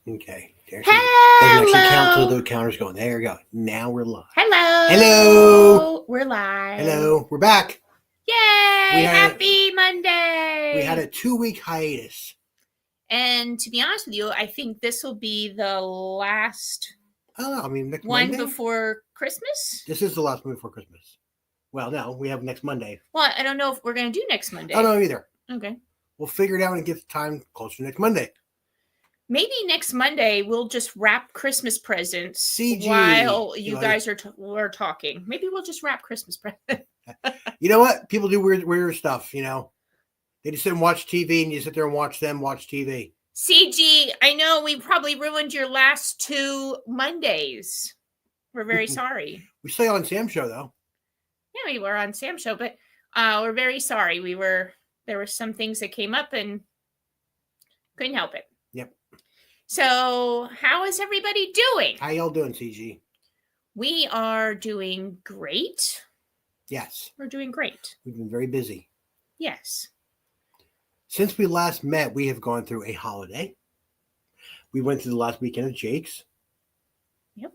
Okay. Doesn't actually count till Hello. the counter's going. There you go. Now we're live. Hello. Hello. We're live. Hello. We're back. Yay. We had- Happy Monday. We had a 2-week hiatus. And to be honest with you, I think this will be the last I don't know. I mean, next one Monday? before Christmas. This is the last one before Christmas. Well, no, we have next Monday. Well, I don't know if we're going to do next Monday. I don't know either. Okay. We'll figure it out and get the time closer to next Monday. Maybe next Monday we'll just wrap Christmas presents CG. while you You know, guys are talking. Maybe we'll just wrap Christmas presents. You know what? People do weird stuff, you know. They just sit and watch TV and you sit there and watch them watch TV. CG, I know we probably ruined your last 2 Mondays. We're very sorry. We stay on Sam's show, though. Yeah, we were on Sam's show, but we're very sorry. There were some things that came up and couldn't help it. Yep. So how is everybody doing? How y'all doing, CG? We are doing great. Yes. We're doing great. We've been very busy. Yes. Since we last met, we have gone through a holiday. We went through the last weekend of Jake's. Yep.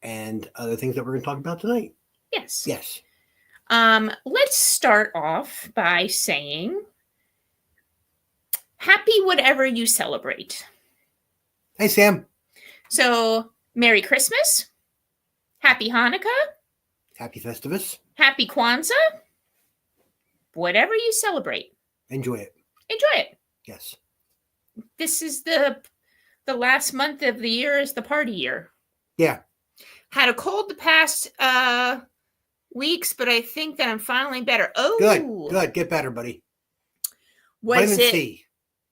And other things that we're going to talk about tonight. Yes. Yes. Let's start off by saying happy whatever you celebrate. Hey, Sam. So, Merry Christmas. Happy Hanukkah. Happy Festivus. Happy Kwanzaa. Whatever you celebrate. Enjoy it. Enjoy it. Yes. This is the last month of the year is the party year. Yeah. Had a cold the past weeks, but I think that I'm finally better. Oh, Good. Get better, buddy. Was Vitamin it? C.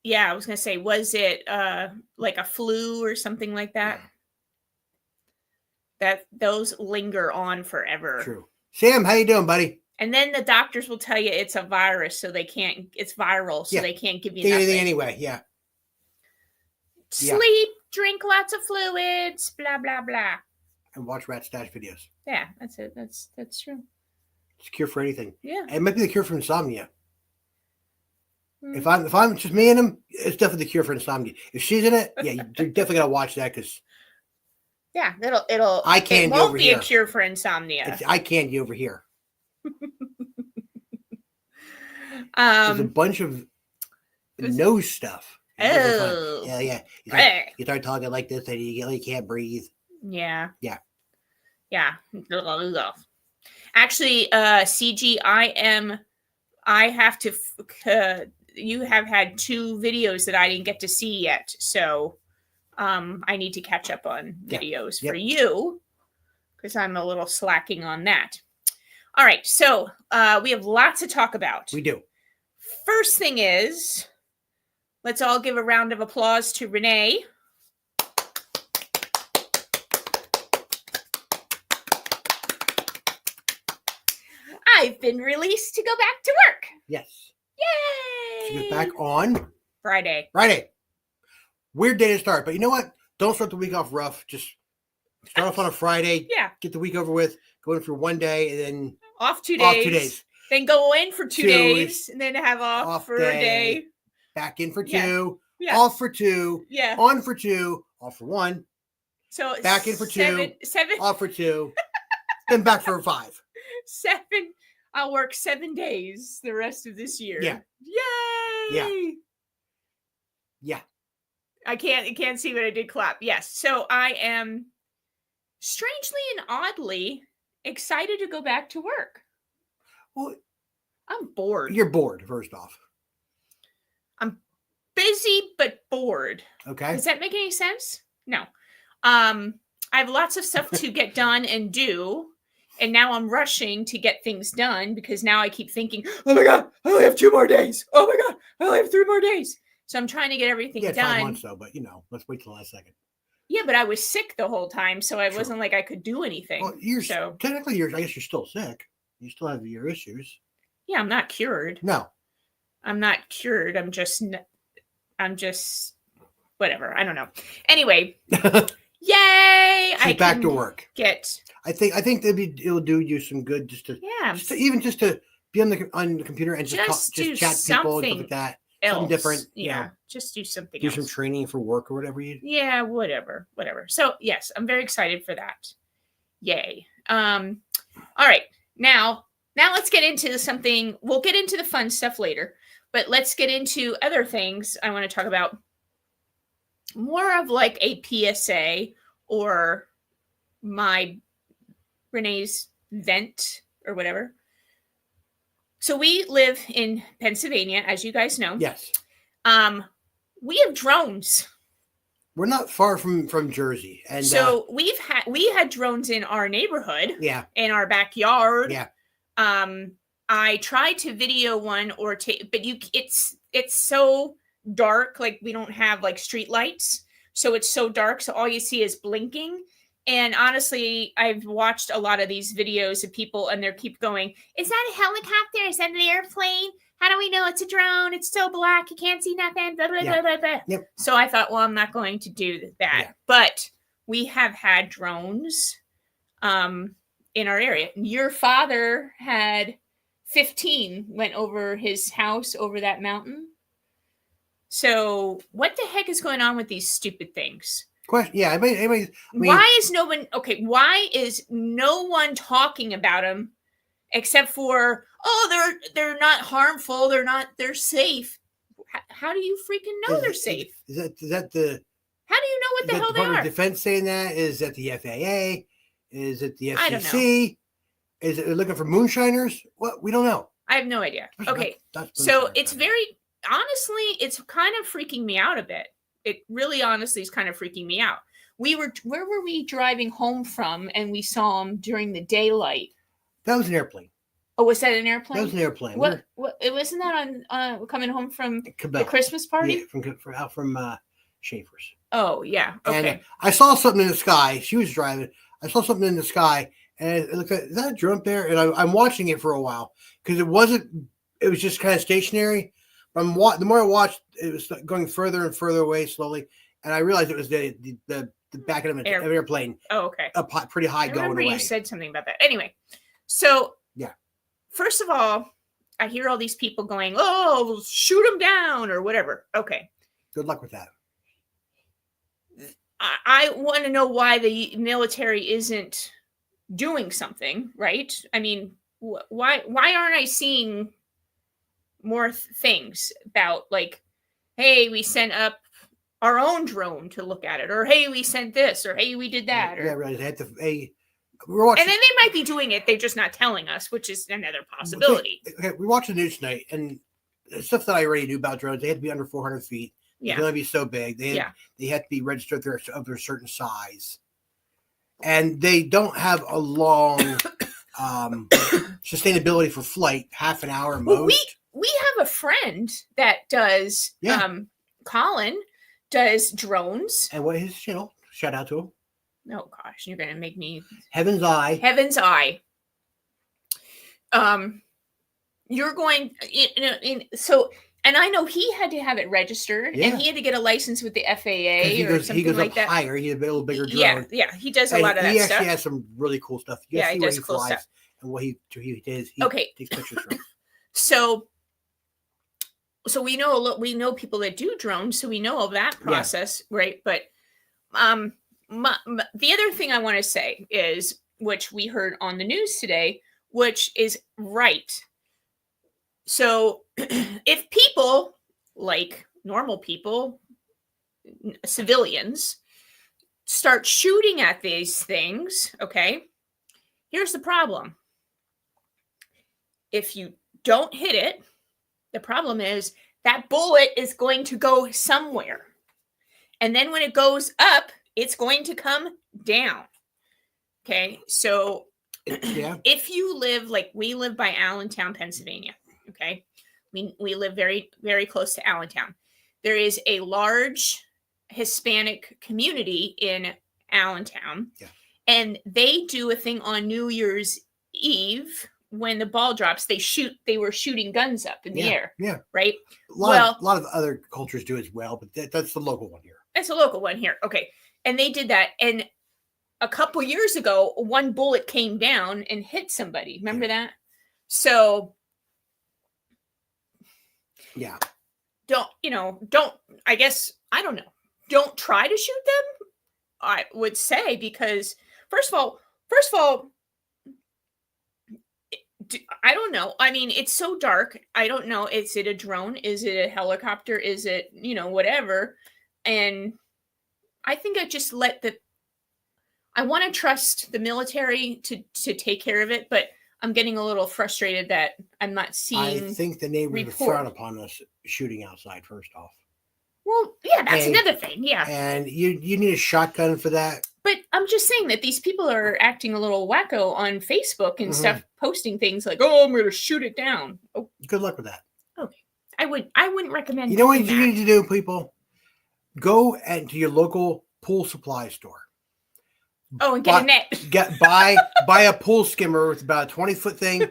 Yeah, I was gonna say, was it like a flu or something like that? That those linger on forever. True. Sam, how you doing, buddy? And then the doctors will tell you it's a virus, so they can't. It's viral, so Yeah. they can't give you Take nothing. anything anyway. Yeah. Yeah. Sleep, drink lots of fluids, blah blah blah. And watch Rat Stash videos. Yeah, that's it. That's true. It's a cure for anything. Yeah. It might be the cure for insomnia. Mm. If I'm just me and him, it's definitely the cure for insomnia. If she's in it, yeah, you're definitely gotta watch that because Yeah, it'll. I can't It go won't over be here. a cure for insomnia. it's eye candy over here. There's a bunch of was- nose stuff. Oh. Yeah. Eh. You start talking like this, and you can't breathe. Yeah. Yeah. Actually, CG, I have to. You have had 2 videos that I didn't get to see yet, so I need to catch up on Yeah. videos Yep. for you because I'm a little slacking on that. All right, so we have lots to talk about. We do. First thing is, let's all give a round of applause to Renee. I've been released to go back to work. Yes. Yay! She goes back on Friday. Friday. Weird day to start, but you know what? Don't start the week off rough. Just start off on a Friday. Yeah, Get the week over with. Go in for one day, and then off 2 days. off 2 days. Then go in for 2 2 days, and then have off, off for day. a day. Back in for 2. Yeah. Yeah. Off for 2. Yeah. On for 2. Off for 1. So Back in for 2. Seven. Off for 2. Then back for 5. 7. I'll work 7 days the rest of this year. Yeah. Yay! Yeah. I can't see what I did clap. Yes. So I am strangely and oddly excited to go back to work. Well, I'm bored. you're bored, first off. Busy but bored. Okay. Does that make any sense? No. I have lots of stuff to get done and do. And now I'm rushing to get things done because now I keep thinking, oh my God, I only have 2 more days. Oh my God, I only have 3 more days. So I'm trying to get everything Yeah, 5 done. months though, but let's wait till the last second. Yeah, but I was sick the whole time, so I Sure. wasn't like I could do anything. Well, technically I guess you're still sick. You still have your issues. Yeah, I'm not cured. No. I'm not cured. I'm just whatever. I don't know. Anyway, yay! She's back to work. I think it'll do you some good just to Yeah. even just to be on the computer and Just just do chat to people and stuff something. like that. Something different, Yeah, just do something do else. some training for work or whatever you. Yeah, whatever. So yes, I'm very excited for that. Yay. All right. Now let's get into something. We'll get into the fun stuff later, but let's get into other things I want to talk about. More of like a PSA or my Renee's vent or whatever. So we live in Pennsylvania, as you guys know. Yes. We have drones. We're not far from Jersey, and so we had drones in our neighborhood. Yeah. In our backyard. Yeah. I tried to video one or but it's so dark. Like we don't have like street lights, so it's so dark. So all you see is blinking. And honestly, I've watched a lot of these videos of people, and they keep going, "Is that a helicopter? Is that an airplane? How do we know it's a drone? It's so black, you can't see nothing." Blah, blah, blah, blah, blah. Yep. So I thought, well, I'm not going to do that. Yeah. But we have had drones in our area. Your father had 15 went over his house over that mountain. So what the heck is going on with these stupid things? Question. Yeah. Anybody, why is no one okay? Why is no one talking about them except for, oh, they're not harmful, they're safe? How do you freaking know they're safe? Is that the? How do you know what the hell they Department are? of Defense saying that? Is that the FAA? Is it the FCC? I don't know. Is it looking for moonshiners? What? We don't know. I have no idea. Okay, That's so it's very honestly, it's kind of freaking me out a bit. It really honestly is kind of freaking me out. Where were we driving home from, and we saw them during the daylight? That was an airplane. Oh, was that an airplane? That was an airplane. What it wasn't that on coming home from Cabell. the Christmas party? Yeah, from Schaefer's. Oh yeah, okay. And I saw something in the sky. She was driving. I saw something in the sky, and it looked like, is that a drone up there? And I'm watching it for a while because it was just kind of stationary. But the more I watched, it was going further and further away slowly, and I realized it was the back of an airplane. Oh, okay. Up pretty high going away. You said something about that. Anyway, so yeah. First of all, I hear all these people going, "Oh, shoot them down" or whatever. Okay. Good luck with that. I want to know why the military isn't doing something, right? I mean, why aren't I seeing more things about like, hey, we sent up our own drone to look at it, or hey, we sent this, or hey, we did that. Yeah, right. They had to. We're watching, and then they might be doing it; they're just not telling us, which is another possibility. Okay, we watched the news tonight, and stuff that I already knew about drones. They had to be under 400 feet. They could only be so big. They had to be registered of their certain size, and they don't have a long sustainability for flight. Half an hour most. Well, we have a friend that does. Colin does drones. And what is his channel? Shout out to him. Oh gosh, you're gonna make me Heaven's Eye. Heaven's Eye. You're going so, and I know he had to have it registered, and he had to get a license with the FAA or something like that. Higher. He has a little bigger drone. Yeah, he does a lot of that stuff. He actually has some really cool stuff. He does cool stuff. And what he does. He takes pictures from. So we know people that do drones, so we know of that process, right? But the other thing I want to say is, which we heard on the news today, which is right. So if people, like normal people, civilians, start shooting at these things, okay, here's the problem. If you don't hit it, the problem is that bullet is going to go somewhere. And then when it goes up, it's going to come down. Okay. So if you live, like we live by Allentown, Pennsylvania. Okay. We live very, very close to Allentown. There is a large Hispanic community in Allentown. Yeah. And they do a thing on New Year's Eve. When the ball drops, they were shooting guns up in the air. Yeah. Right. A lot of other cultures do as well, but that's the local one here. That's a local one here. Okay. And they did that. And a couple years ago, one bullet came down and hit somebody. Remember that? So. Yeah. don't, I guess, I don't know. Don't try to shoot them, I would say, because first of all, I don't know. I mean, it's so dark. I don't know. Is it a drone? Is it a helicopter? Is it, whatever? And I think I want to trust the military to take care of it, but I'm getting a little frustrated that I'm not I seeing. think the neighbors would report. frown upon us shooting outside, first off. Well, yeah, that's And- another thing. Yeah. And you need a shotgun for that. But I'm just saying that these people are acting a little wacko on Facebook and Mhm. stuff, posting things like, "Oh, I'm going to shoot it down." Oh, Good luck with that. I wouldn't recommend. You know what doing you that. need to do, people? Go to your local pool supply store. Oh, and get a net. Buy a pool skimmer with about a 20-foot thing.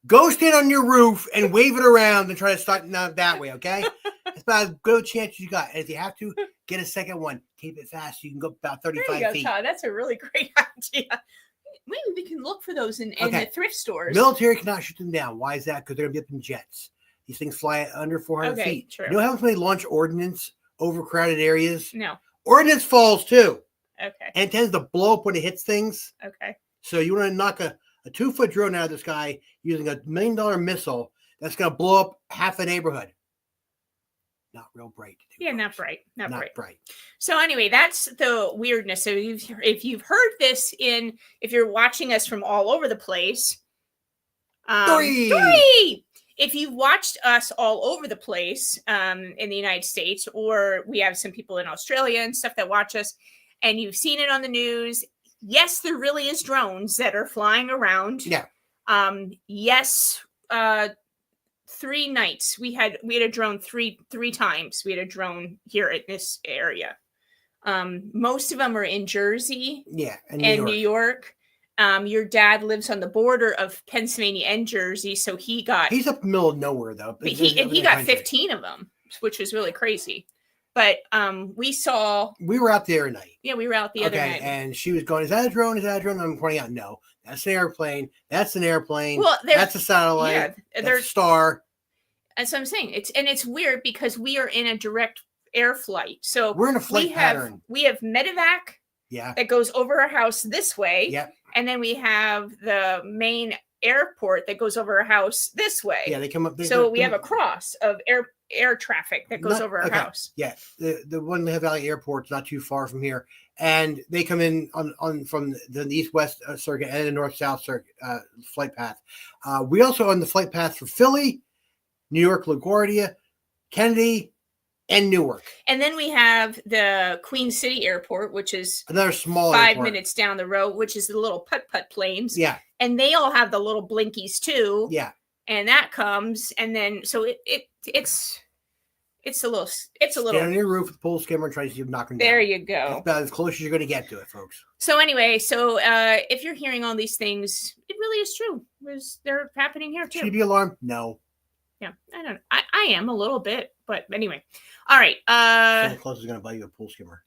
Go stand on your roof and wave it around and try to start that way, okay? It's about as good a chance you got. And if you have to, get a second one. Keep it fast. So you can go about 35 There you go, feet. Todd. That's a really great idea. Maybe we can look for those in Okay. the thrift stores. Military cannot shoot them down. Why is that? Because they're going to be up in jets. These things fly at under 400 Okay, feet. true. You know how many launch ordnance overcrowded areas? No. Ordnance falls too. Okay. And it tends to blow up when it hits things. Okay. So you want to knock a 2-foot drone out of the sky using $1 million missile that's going to blow up half a neighborhood. Not real bright. to do, Yeah, not folks. bright. Not bright. So anyway, that's the weirdness. So if you've heard this if you're watching us from all over the place, Three! If you've watched us all over the place in the United States, or we have some people in Australia and stuff that watch us, and you've seen it on the news, yes, there really is drones that are flying around. Yeah. Yes. 3 nights we had a drone three times. We had a drone here in this area. Most of them are in Jersey Yeah. And New York. Your dad lives on the border of Pennsylvania and Jersey, so he's up He's up in the middle of nowhere, though. but he got 15 of them, which was really crazy. But we were out there at night. Yeah, we were out the other night. And she was going, is that a drone? Is that a drone? And I'm pointing out, no, that's an airplane. That's an airplane. Well, that's a satellite. Yeah, that's there's a star. That's what I'm saying. It's weird because we are in a direct air flight. So We're in a flight pattern. We have medevac that goes over our house this way. Yep. And then we have the main airport that goes over our house this way. Yeah, they come up. So we have a cross of air traffic that goes over our house. Yeah, the one Lehigh Valley Airport's not too far from here, and they come in on from the east-west circuit and the north-south circuit flight path. We also on the flight path for Philly, New York, LaGuardia, Kennedy, and Newark. And then we have the Queen City Airport, which is another small 5 airport. minutes down the road, which is the little putt-putt planes. Yeah. And they all have the little blinkies too. Yeah. And that comes, and then so it's a little. Stand on your roof with a pole skimmer and try to see if knock them down. There you go. That's about as close as you're going to get to it, folks. So anyway, if you're hearing all these things, it really is true. They're happening here too. Should you be alarmed? No. Yeah, I don't. I am a little bit, but anyway. All right. Santa Claus is going to buy you a pool skimmer.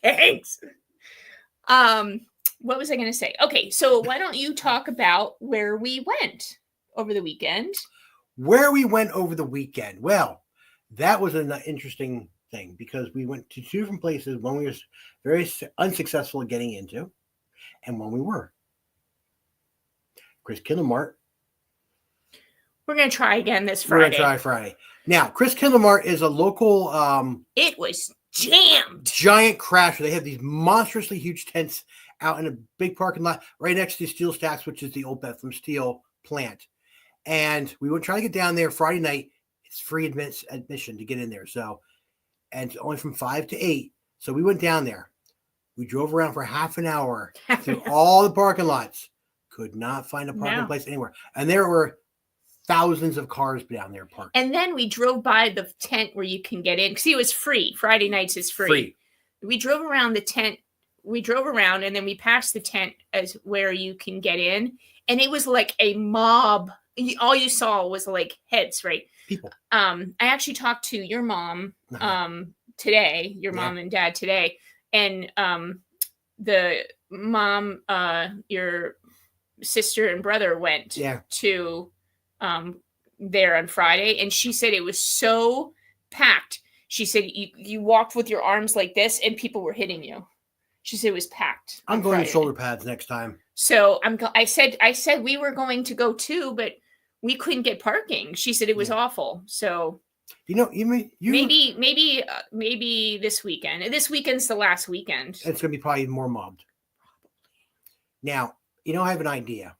Thanks. What was I going to say? Okay, so why don't you talk about where we went over the weekend? Where we went over the weekend? Well, that was an interesting thing because we went to 2 different places. One we were very unsuccessful at getting into, and one we were. Chris Kindlemart. We're going to try again this We're Friday. going to try Friday. Now, Chris Kindlemart is a local it was jammed. Giant crasher. They have these monstrously huge tents out in a big parking lot right next to Steel Stacks, which is the old Bethlehem Steel plant. And we would try to get down there Friday night. It's free admission to get in there. So, and it's only from 5 to 8. So we went down there. We drove around for half an hour through all the parking lots. Could not find a parking place anywhere. And there were thousands of cars down there parked. And then we drove by the tent where you can get in. See, it was free. Friday nights is free. We drove around the tent. We drove around and then we passed the tent as where you can get in. And it was like a mob. All you saw was like heads, right? People. I actually talked to your mom today, your mom and dad today. And the mom, your sister and brother went to there on Friday. And she said it was so packed. She said you walked with your arms like this and people were hitting you. She said it was packed. I'm on going to Friday. shoulder pads next time. So I said we were going to go too, but we couldn't get parking. She said it was awful. So You know, maybe this weekend. This weekend's the last weekend. It's going to be probably more mobbed. Now, I have an idea.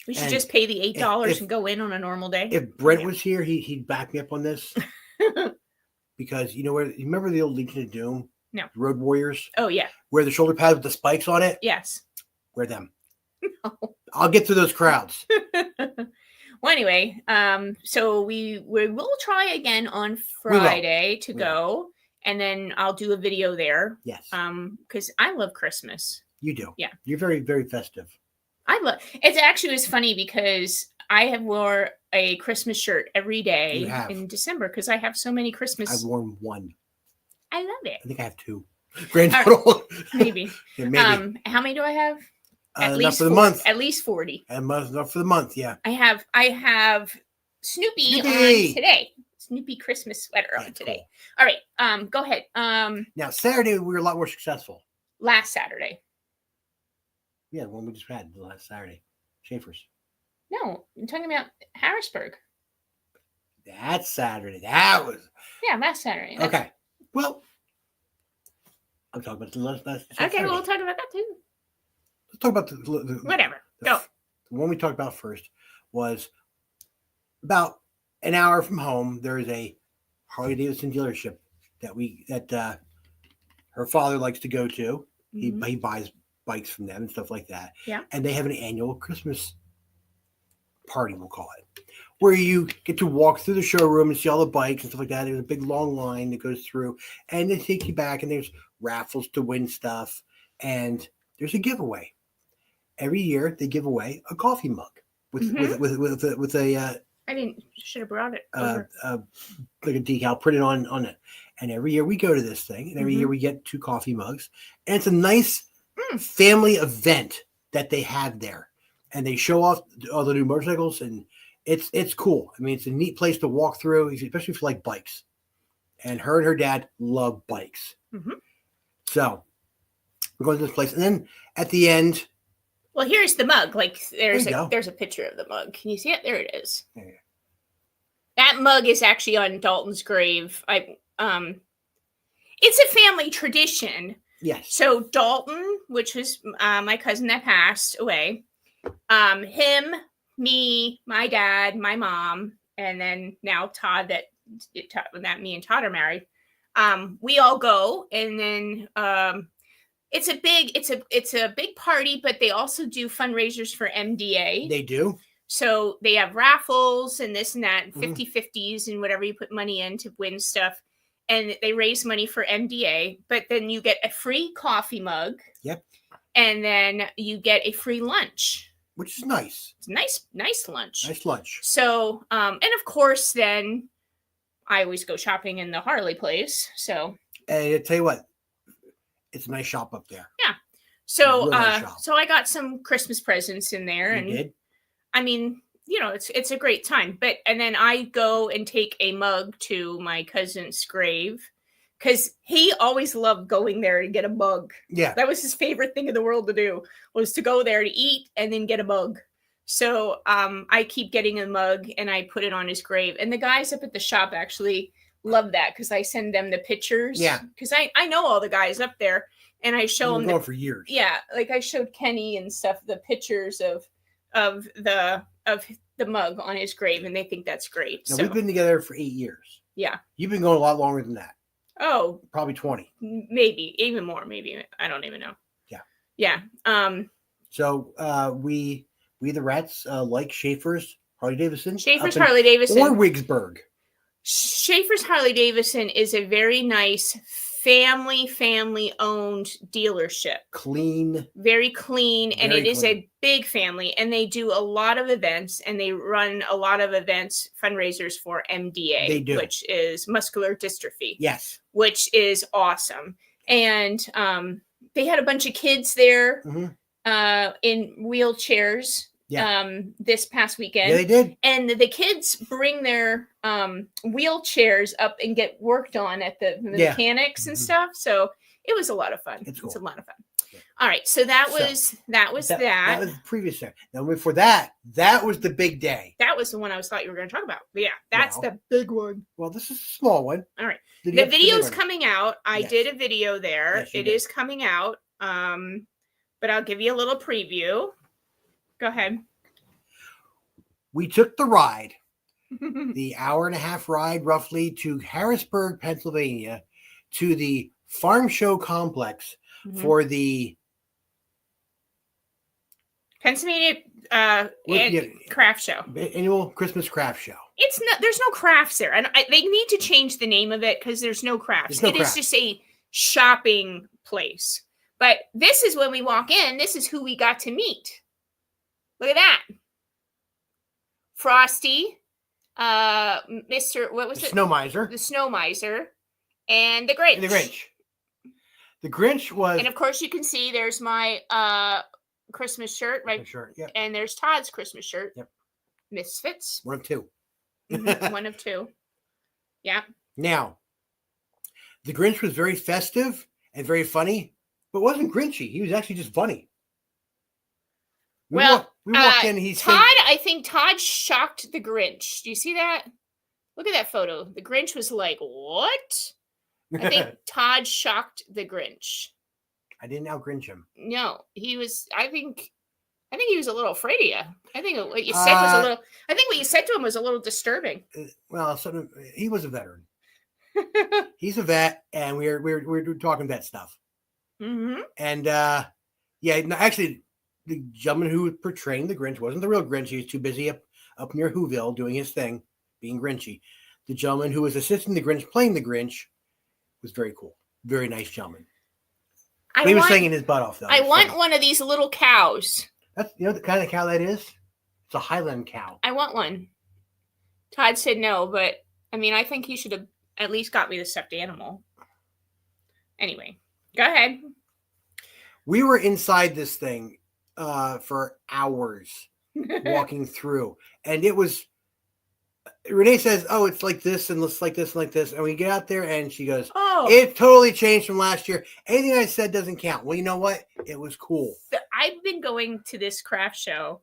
We should And just pay the $8 if- and go in on a normal day. If Brent was here, he'd back me up on this. Because you remember the old Legion of Doom? No. Road Warriors? Oh yeah. Wear the shoulder pads with the spikes on it? Yes. Wear them. No. I'll get through those crowds. Well, anyway, so we will try again on Friday to go, and then I'll do a video there. Yes. Because I love Christmas. You do. Yeah. You're very, very festive. It's actually was funny because I have wore a Christmas shirt every You day have. in December because I have so many Christmas. I've worn one. I love it. I think I have two. Grand total. Maybe. Yeah, maybe. How many do I have? Enough for the month. At least 40. And enough for the month, yeah. I have Snoopy on today. Snoopy Christmas sweater on today. Cool. All right. Go ahead. Now, Saturday, we were a lot more successful. Last Saturday. Yeah, the one we just had the last Saturday. Schaefer's. No, I'm talking about Harrisburg. That's Saturday. That was. Yeah, last Saturday. Okay. Well, I'm talking about the last Okay, Saturday. we'll talk about that too. Let's talk about the Whatever. Go. The one we talked about first was about an hour from home. There is a Harley Davidson dealership that her father likes to go to. Mhm. He buys bikes from them and stuff like that. Yeah. And they have an annual Christmas party, we'll call it, where you get to walk through the showroom and see all the bikes and stuff like that. There's a big long line that goes through, and they take you back, and there's raffles to win stuff, and there's a giveaway. Every year they give away a coffee mug with a I should have brought it over. like a decal printed on it. And every year we go to this thing, and every year we get 2 coffee mugs, and it's a nice family event that they have there. And they show off all the new motorcycles, and it's cool. I mean, it's a neat place to walk through, especially if you like bikes. And her dad love bikes. Mm-hmm. So we're going to this place, and then at the end. Well, here's the mug. Like there's There a picture of the mug. Can you see it? There it is. There you go. That mug is actually on Dalton's grave. It's a family tradition. Yes. So Dalton, which was my cousin that passed away, him, me, my dad, my mom, and then now Todd that me and Todd are married. We all go, and then it's a big party, but they also do fundraisers for MDA. They do. So they have raffles and this and that, 50-50s and whatever you put money in to win stuff. And they raise money for MDA, but then you get a free coffee mug. Yep. And then you get a free lunch. Which is nice. It's nice lunch. Nice lunch. So, and of course, then I always go shopping in the Harley place. So. And I tell you what, it's a nice shop up there. Yeah. So, Real nice shop. so I got some Christmas presents in there. You did? I mean, it's a great time. And then I go and take a mug to my cousin's grave because he always loved going there to get a mug. Yeah. That was his favorite thing in the world to do, was to go there to eat and then get a mug. So I keep getting a mug and I put it on his grave. And the guys up at the shop actually love that because I send them the pictures. Yeah. Because I know all the guys up there and I show them. Going for years. Yeah. Like I showed Kenny and stuff, the pictures of the mug on his grave, and they think that's great. Now, so we've been together for 8 years. Yeah. You've been going a lot longer than that. Oh, Probably 20. maybe even more. Maybe I don't even know. Yeah. Yeah. So we the Rats like Schaefer's Harley Davidson. Schaefer's Harley Davidson or Wigsburg. Schaefer's Harley Davidson is a very nice family owned dealership. Clean. Very clean, and Very it is clean. a big family, and they do a lot of events, and they run a lot of events, fundraisers for MDA, They do. which is muscular dystrophy. Yes. Which is awesome. And they had a bunch of kids there Mhm. in wheelchairs this past weekend. Yeah, they did. And the kids bring their wheelchairs up and get worked on at the mechanics and stuff. So it was a lot of fun. It's cool. a lot of fun. Yeah. All right, so that was that. That was the previous day. Now before that was the big day. That was the one I thought you were going to talk about. But yeah, that's the big one. Well, this is a small one. All right, the video's coming out. I did a video there. Yes, it is coming out. But I'll give you a little preview. Go ahead. We took the ride, the hour-and-a-half ride roughly to Harrisburg, Pennsylvania, to the Farm Show Complex for the Pennsylvania craft show. Annual Christmas craft show. It's not. There's no crafts there, and they need to change the name of it because there's no crafts. It is just a shopping place. But this is when we walk in. This is who we got to meet. Look at that. Frosty, Mr. What was it? Snow Miser. The Snow Miser, and the Grinch. The Grinch was, and of course you can see there's my Christmas shirt, right? Shirt, yep. And there's Todd's Christmas shirt. Yep. Misfits. One of two. One of two. Yeah. Now, the Grinch was very festive and very funny, but wasn't Grinchy. He was actually just funny. We walked in. I think Todd shocked the Grinch. Do you see that? Look at that photo. The Grinch was like, "What?" I think Todd shocked the Grinch. I didn't out-Grinch him. No, he was. I think he was a little afraid of you. I think what you said was a little. I think what you said to him was a little disturbing. Well, he was a veteran. He's a vet, and we're talking vet stuff. Mm-hmm. And actually, the gentleman who was portraying the Grinch wasn't the real Grinch. He was too busy up near Whoville doing his thing, being Grinchy. The gentleman who was assisting the Grinch playing the Grinch was very cool. Very nice gentleman. He was singing his butt off, though. I want one of these little cows. That's the kind of cow that is? It's a Highland cow. I want one. Todd said no, but I mean, I think he should have at least got me the stuffed animal. Anyway, go ahead. We were inside this thing for hours walking through, and it was. Renee says, "Oh, it's like this and looks like this and like this," and we get out there, and she goes, "Oh, it totally changed from last year. Anything I said doesn't count." Well, you know what? It was cool. I've been going to this craft show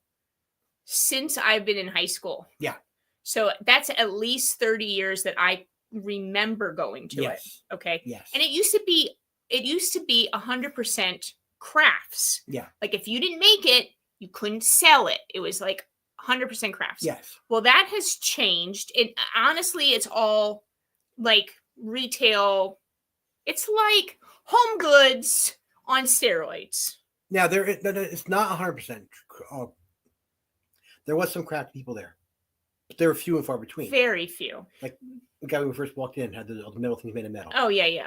since I've been in high school. Yeah. So that's at least 30 years that I remember going to it. Okay. Yes. And it used to be 100% crafts. Yeah. Like if you didn't make it, you couldn't sell it. It was like 100% crafts. Yes. Well, that has changed. It honestly, it's all like retail. It's like home goods on steroids. Now it's not 100%. There was some craft people there, but they were few and far between. Very few. Like the guy when we first walked in had the metal things made of metal. Oh yeah.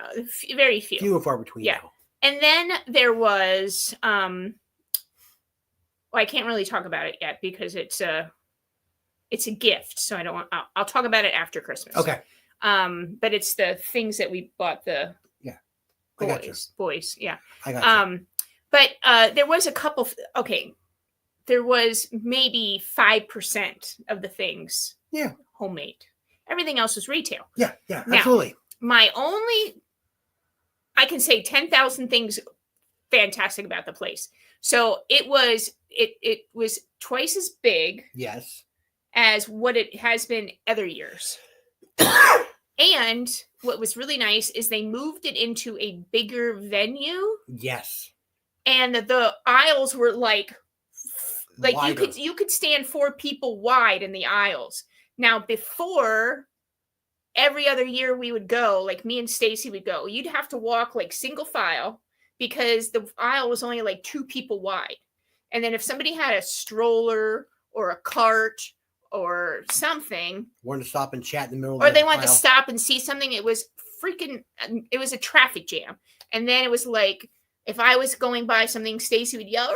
Very few. Few and far between. Yeah. Though. And then there was well, I can't really talk about it yet because it's a gift, so I don't want. I'll talk about it after Christmas. Okay. But it's the things that we bought the boys. Yeah. I got you. But there was a couple. Okay, there was maybe 5% of the things. Yeah. Homemade. Everything else was retail. Yeah. Now, Absolutely. I can say 10,000 things fantastic about the place. So it was twice as big. Yes. As what it has been other years. And what was really nice is they moved it into a bigger venue. Yes. And the aisles were like wider. you could stand 4 people wide in the aisles. Now before, every other year we would go, like me and Stacy would go, you'd have to walk like single file because the aisle was only like 2 people wide. And then if somebody had a stroller or a cart or something, wanted to stop and chat in the middle, or they wanted to stop and see something, it was a traffic jam. And then it was like, if I was going by something, Stacy would yell, "Ray,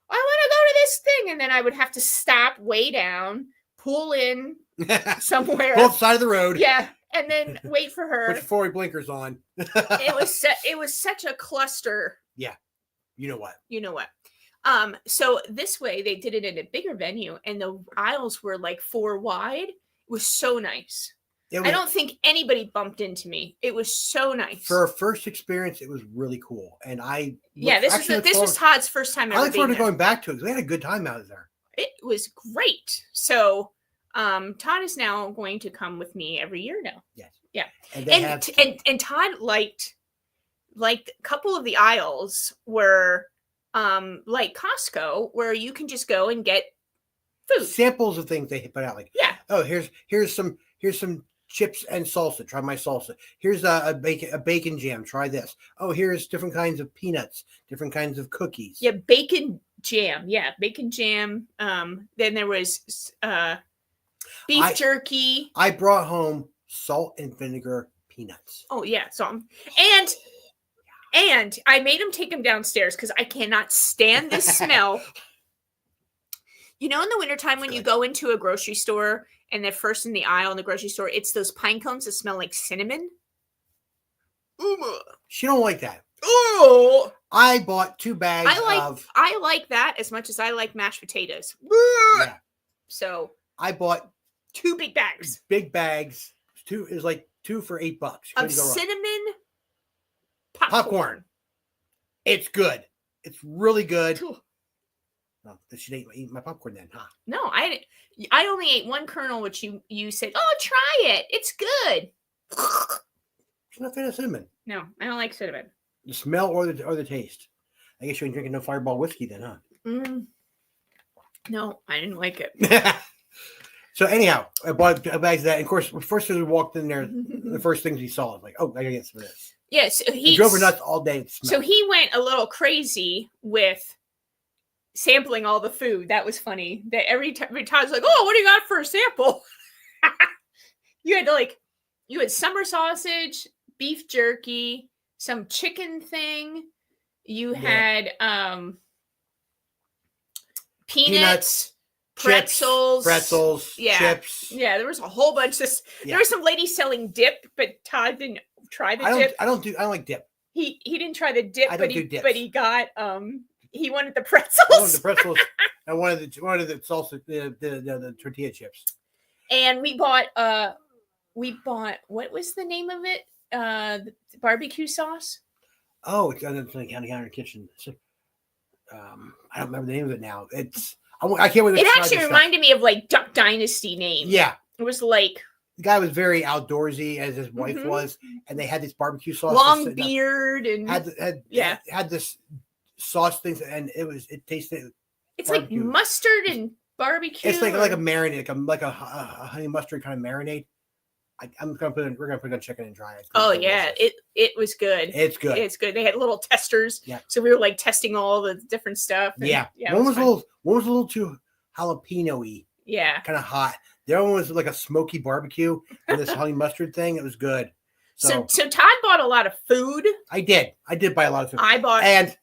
I want to go to this thing," and then I would have to stop way down, pull in somewhere, both side of the road, yeah, and then wait for her. Put your forward blinkers on. It was such a cluster. Yeah, you know what. So this way they did it in a bigger venue, and the aisles were like 4 wide. It was so nice. It I was, don't think anybody bumped into me. It was so nice. for our first experience, it was really cool, and I Yeah, this was Todd's first time I ever look being forward to there. going back to it. We had a good time out there. It was great. So Todd is now going to come with me every year now. Yes. Yeah. And they have And Todd liked a couple of the aisles were like Costco, where you can just go and get food. samples of things they put out. Like, Yeah. oh, here's some chips and salsa. Try my salsa. Here's a bacon jam. Try this. Oh, here's different kinds of peanuts, different kinds of cookies. Yeah, bacon jam. Yeah, bacon jam. Then there was beef jerky. I brought home salt and vinegar peanuts. Oh yeah, so and I made him take them downstairs because I cannot stand this smell. You know, in the wintertime when you go into a grocery store and they're first in the aisle in the grocery store, it's those pine cones that smell like cinnamon. She don't like that. Oh, I bought 2 bags I like that as much as I like mashed potatoes. Yeah. So I bought 2 big bags. Big bags. It was like 2 for $8. Of Couldn't go wrong. cinnamon Popcorn. It's good. It's really good. Well, she didn't eat my popcorn then, huh? No, I only ate 1 kernel, which you said, oh, try it. It's good. She's not a fan of cinnamon. No, I don't like cinnamon. The smell or the taste. I guess you ain't drinking no Fireball whiskey then, huh? No, I didn't like it. So anyhow, I bought a bag of that. And of course, first as we walked in there, the first things he saw was like, oh, I gotta get some of this. Yeah, so he drove her nuts all day. So he went a little crazy with sampling all the food. That was funny. That every time Todd's like, oh, what do you got for a sample? You had summer sausage, beef jerky, some chicken thing. You had peanuts, pretzels, chips. Yeah, there was a whole bunch of there was some lady selling dip, but Todd didn't try the dip. I don't like dip. He didn't try the dip, I but don't do dips. he got he wanted the pretzels. I wanted the pretzels. I wanted the salsa, the tortilla chips. And we bought what was the name of it? The barbecue sauce. Oh, it's on the counter kitchen. I don't remember the name of it now. I can't wait. It actually reminded me of like Duck Dynasty names. Yeah, it was like the guy was very outdoorsy as his wife was, and they had this barbecue sauce, long beard, and had this sauce things, and it tasted. It's barbecue. like mustard and barbecue. It's like a marinade, like a honey mustard kind of marinade. We're gonna put it on chicken and dry it. Oh yeah, it was good. It's good. It's good. They had little testers. Yeah. So we were like testing all the different stuff. And, yeah. One was a little too jalapeno-y. Yeah. Kind of hot. The other one was like a smoky barbecue with this honey mustard thing. It was good. So Todd bought a lot of food. I did buy a lot of food. And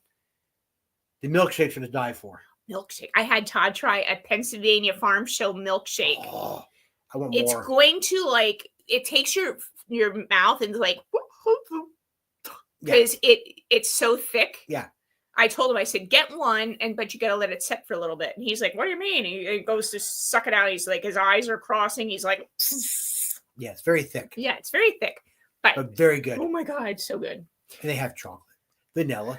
the milkshakes are to die for. Milkshake. I had Todd try a Pennsylvania Farm Show milkshake. Oh, I want it's more. Going to it takes your mouth and like because it's so thick. Yeah. I told him, I said, get one, but you got to let it set for a little bit. And he's like, what do you mean? He goes to suck it out. He's like, his eyes are crossing. He's like, yeah, it's very thick. Yeah, it's very thick, but very good. Oh my God, so good. And they have chocolate, vanilla,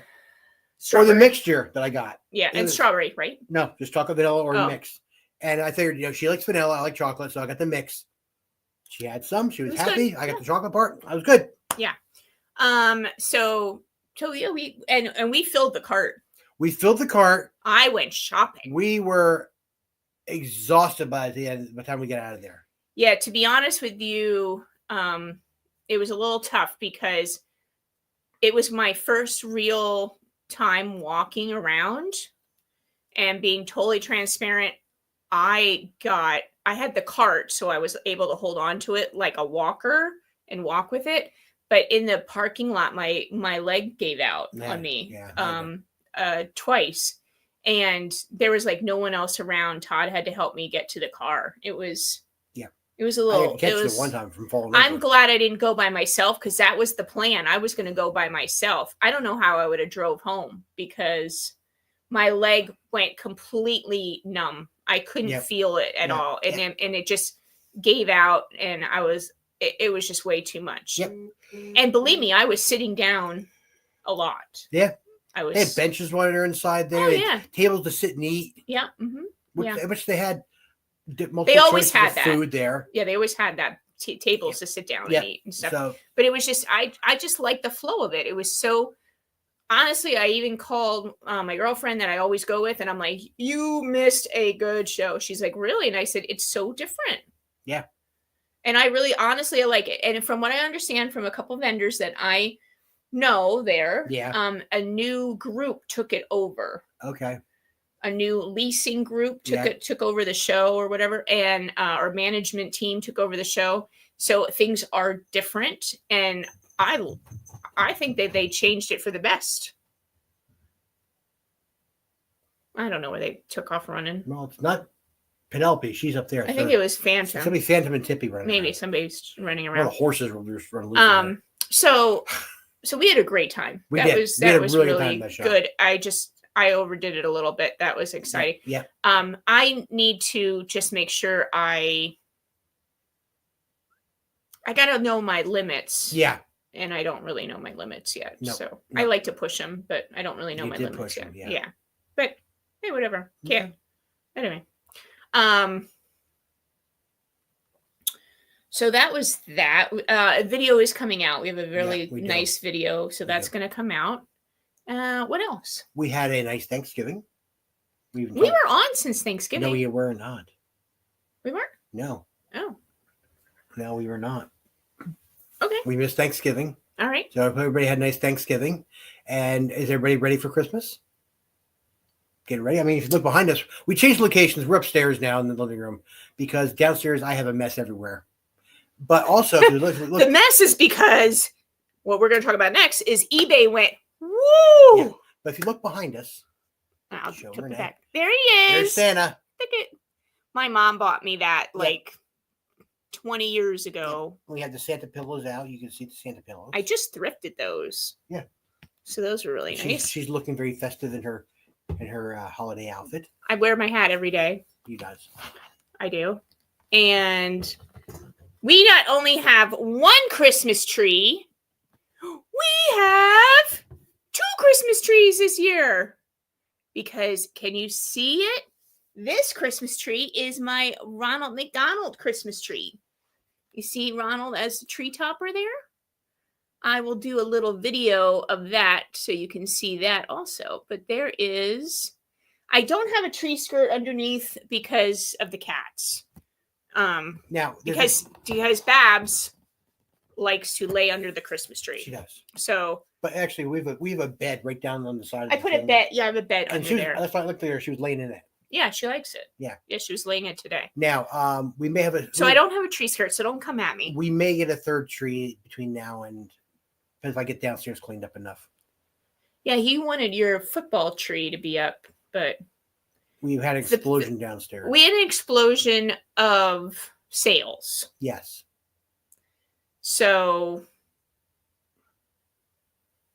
strawberry. Or the mixture that I got. Yeah, and strawberry, right? No, just chocolate, vanilla, or a mix. And I figured, she likes vanilla. I like chocolate, so I got the mix. She had some. She was happy. Good. I got the chocolate part. I was good. Yeah. So yeah, we filled the cart. We filled the cart. I went shopping. We were exhausted by the time we get out of there. Yeah, to be honest with you, it was a little tough because it was my first real time walking around, and being totally transparent, I had the cart, so I was able to hold on to it like a walker and walk with it. But in the parking lot, my leg gave out on me twice. And there was like no one else around. Todd had to help me get to the car. It was a little. I catch it one time from falling over. I'm glad I didn't go by myself because that was the plan. I was going to go by myself. I don't know how I would have drove home because my leg went completely numb. I couldn't Yep. feel it at Yeah. all. And Yeah. then, and it just gave out, and it was just way too much. Yep. And believe me, I was sitting down a lot. Yeah. I was. They had benches running inside there. Oh, They had yeah. tables to sit and eat. Yeah. Yeah. Which they had multiple They always choices of had that. food there. Yeah, they always had that tables to sit down Yeah. and eat and stuff. So But it was just, I just liked the flow of it. It was so, honestly, I even called my girlfriend that I always go with, and I'm like, you missed a good show. She's like, really? And I said, it's so different. Yeah. And I really, honestly, I like it. And from what I understand from a couple vendors that I know there, Yeah. a new group took it over. okay. A new leasing group Yeah. took over the show or whatever, and our management team took over the show. So things are different, and I think that they changed it for the best. I don't know where they took off running. Well, it's not Penelope. She's up there. I think it was Phantom. Somebody Phantom and Tippy running. Maybe around. somebody's running One of around. the horses were just running loose. So we had a great time. We that did. was We had that a was really good really time that show. good. I overdid it a little bit. That was exciting. Yeah. I need to just make sure I gotta know my limits. Yeah. And I don't really know my limits yet. No, So no. I like to push them, but I don't really know You my did limits push yet. 'em, yeah. Yeah. But hey, whatever. Okay. Yeah. Anyway. So that was that. A video is coming out. We have a really we do. nice video, so We that's do. going to come out. What else? We had a nice Thanksgiving. We were on since Thanksgiving. No, we were not. We weren't? No. Oh, No, we were not. okay. We missed Thanksgiving. All right. So everybody had a nice Thanksgiving. And is everybody ready for Christmas? Get ready. I mean, if you look behind us, we changed locations. We're upstairs now in the living room because downstairs I have a mess everywhere. But also, if you look, The mess is because what we're going to talk about next is eBay went, woo! Yeah. But if you look behind us, I'll Show put her it now. back. There he there's is. Santa. Look at, my mom bought me that Yeah. like 20 years ago. We have the Santa pillows out. You can see the Santa pillows. I just thrifted those. Yeah. So those were really nice. She's looking very festive in her holiday outfit. I wear my hat every day. You guys. I do. And we not only have one Christmas tree, we have 2 Christmas trees this year. Because can you see it? This Christmas tree is my Ronald McDonald Christmas tree. You see Ronald as the tree topper there? I will do a little video of that so you can see that also. But there is, I don't have a tree skirt underneath because of the cats. Now, Because Babs likes to lay under the Christmas she does. So But actually, we have a bed right down on the side. Of I the put a thing. bed. Yeah, I have a bed And under she was, there. that's why I looked at her. She was laying in it. Yeah, she likes it. Yeah. Yeah, she was laying it today. Now, we may have a. So I don't have a tree skirt, so don't come at me. We may get a third tree between now and if I get downstairs cleaned up enough. Yeah, you wanted your football tree to be up, but We've had an explosion downstairs. we had an explosion of sales. Yes. So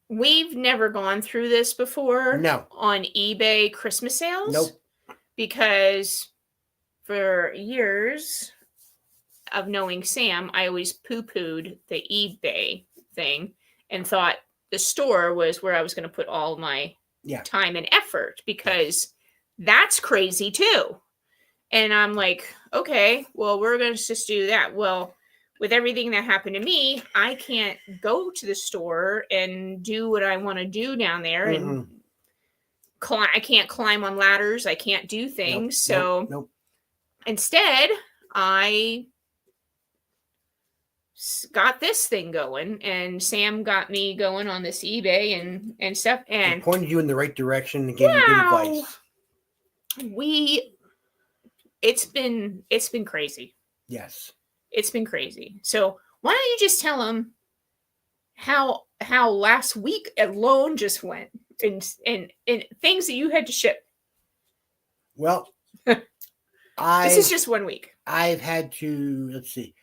we've never gone through this before. No. On eBay Christmas sales. Nope. Because for years of knowing Sam, I always poo-pooed the eBay thing and thought the store was where I was going to put all my time and effort, because that's crazy too. And I'm like, okay, well, we're going to just do that. Well, with everything that happened to me, I can't go to the store and do what I want to do down there. And I can't climb on ladders. I can't do things. Nope. Instead, I got this thing going, and Sam got me going on this eBay and stuff. And pointed you in the right direction and gave you good advice. It's been crazy. Yes. It's been crazy. So why don't you just tell them how last week alone just went and things that you had to ship? Well, this is just 1 week. I've had to, let's see.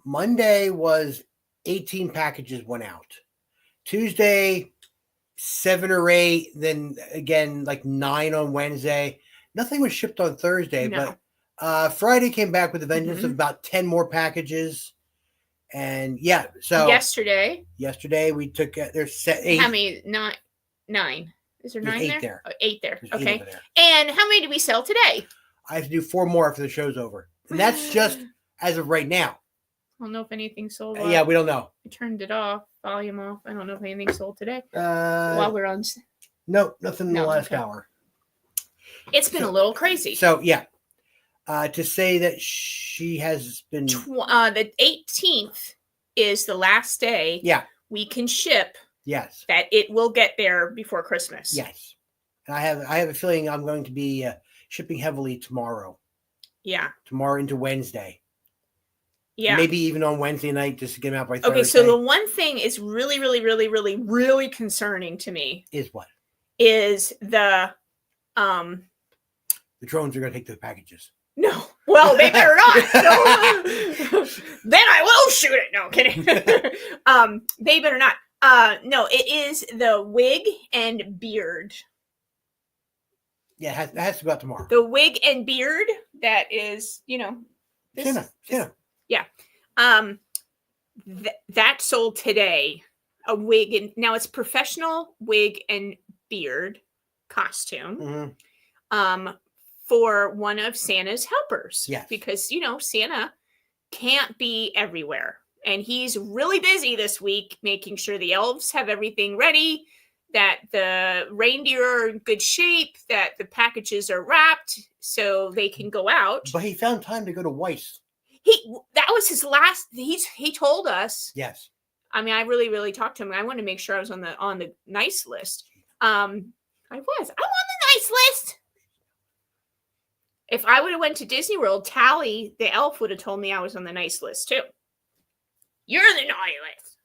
Monday was 18 packages went out. Tuesday, 7 or 8. Then again, like 9 on Wednesday. Nothing was shipped on Thursday, No. but Friday came back with a vengeance of Mhm. about 10 more packages. And yeah, so Yesterday, yesterday we took there's set 8. how many? Nine. Is there There's 9 8 there? there. Oh, 8 there. There's 8 Okay. over there. And how many did we sell today? I have to do 4 more after the show's over, and that's just as of right now. I don't know if anything sold. Yeah, we don't know. I turned it off, volume off. I don't know if anything sold today. Uh, While we're on, no, nothing in the No, last okay. hour. it's been a little crazy. So yeah, to say that she has been The 18th is the last day. yeah, we can ship. yes, That it will get there before Christmas. yes, and I have a feeling I'm going to be shipping heavily tomorrow into Wednesday. Yeah. Maybe even on Wednesday night just to get them out by Thursday. Okay, so the one thing is really, really, really, really, really concerning to me is what? is the The drones are going to take the packages. no. Well, they better not. No. Then I will shoot it. No, I'm kidding. They better not. No, it is the wig and beard. Yeah, it has to go out tomorrow. The wig and beard that is, Santa. That sold today. A wig and now it's professional wig and beard costume. Mhm. For one of Santa's helpers. Yes. Because Santa can't be everywhere. And he's really busy this week making sure the elves have everything ready, that the reindeer are in good shape, that the packages are wrapped so they can go out. But he found time to go to Weiss. That was his last. He told us. Yes. I mean, I really, really talked to him. I wanted to make sure I was on the nice list. I'm on the nice list. If I would have went to Disney World, Tally, the elf, would have told me I was on the nice list too. You're the naughty list.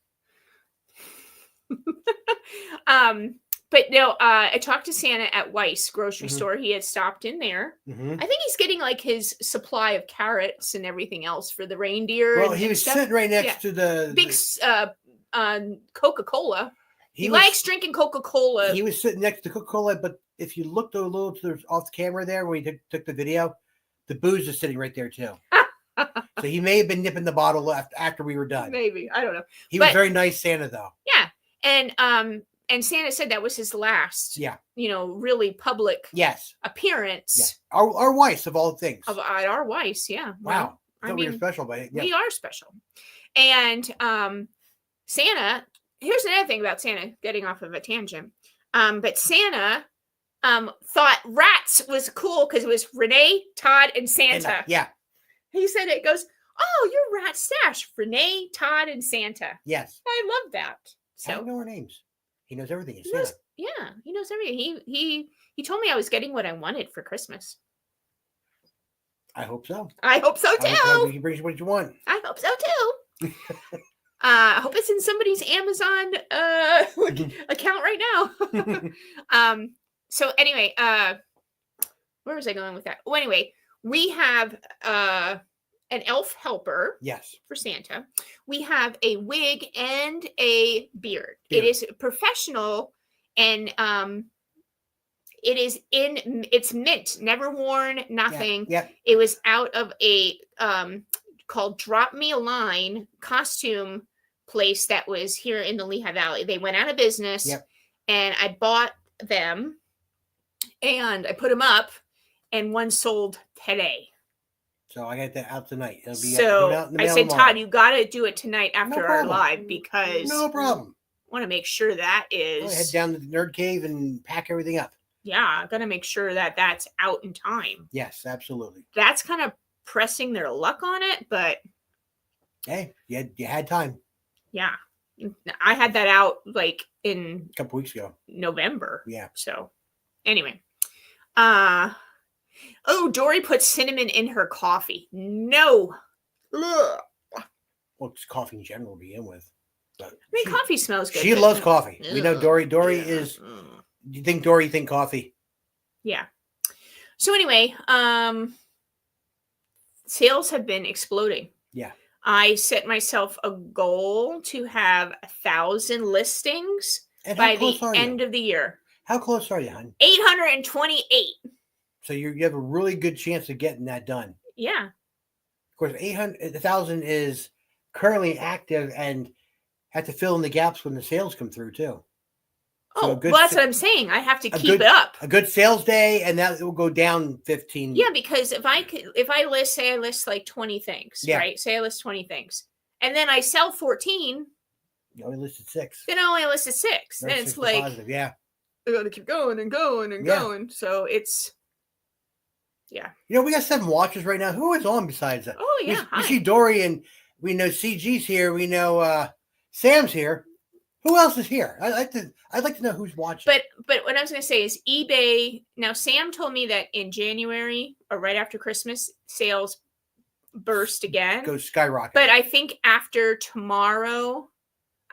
But no, I talked to Santa at Weiss grocery store. He had stopped in there. Mm-hmm. I think he's getting like his supply of carrots and everything else for the reindeer. Well, he was sitting right next to the big Coca-Cola. He was, likes drinking Coca-Cola. He was sitting next to Coca-Cola, but if you looked a little off the camera there when he took the video, the booze is sitting right there too. So he may have been nipping the bottle after we were done. Maybe. I don't know. He was very nice Santa though. Yeah. And Santa said that was his last, really public appearance. Yeah. Our Weiss of all things. Of our Weiss, yeah. Wow. Well, we were special, but we are special. And Santa, here's another thing about Santa, getting off of a tangent. But Santa thought rats was cool because it was Renee, Todd, and Santa. Yeah. He said it goes, oh, you're Rat Stash, Renee, Todd, and Santa. Yes. I love that. So I don't know our names. He knows everything. He knows everything. He told me I was getting what I wanted for Christmas. I hope so. I hope so too. He brings you what you want. I hope so too. I hope it's in somebody's Amazon account right now. So anyway, where was I going with that? Oh, anyway, we have an elf helper. Yes. For Santa. We have a wig and a beard. It is professional and it's mint, never worn, nothing. Yeah. It was out of a called Drop Me a Line costume place that was here in the Lehigh Valley. They went out of business. Yep. And I bought them and I put them up and one sold today. So I got that out tonight. It'll be out in the mail I said, tomorrow. Todd, you got to do it tonight after our live because no problem. I want to make sure that is. I'll head down to the Nerd Cave and pack everything up. Yeah, I'm gonna make sure that that's out in time. Yes, absolutely. That's kind of pressing their luck on it, but hey, you had time. Yeah, I had that out like in a couple weeks ago, November. Yeah. So anyway, Dory put cinnamon in her coffee. No. Ugh. Well, it's coffee in general to begin with. But coffee smells good. She loves coffee. Ugh. We know Dory. Dory is. You think Dory? You think coffee? Yeah. So anyway, sales have been exploding. Yeah. I set myself a goal to have 1,000 listings And by how close the are end you? of the year. How close are you, hon? 828. So you have a really good chance of getting that done. Yeah. Of course, 1,000 is currently active and have to fill in the gaps when the sales come through too. So Oh, well, that's what I'm saying. I have to keep it up. A good sales day, and that will go down 15. Yeah, because if I list like 20 things, right? Say I list 20 things, and then I sell 14. You only listed 6. Then I only listed 6. Then it's like positive. Yeah. I got to keep going and going and going. So it's we got 7 watchers right now. Who is on besides that? Oh yeah, we see Dory, and we know CG's here. We know Sam's here. Who else is here? I'd like to know who's watching. But what I was going to say is eBay. Now Sam told me that in January or right after Christmas, sales burst again. Goes skyrocket. But I think after tomorrow,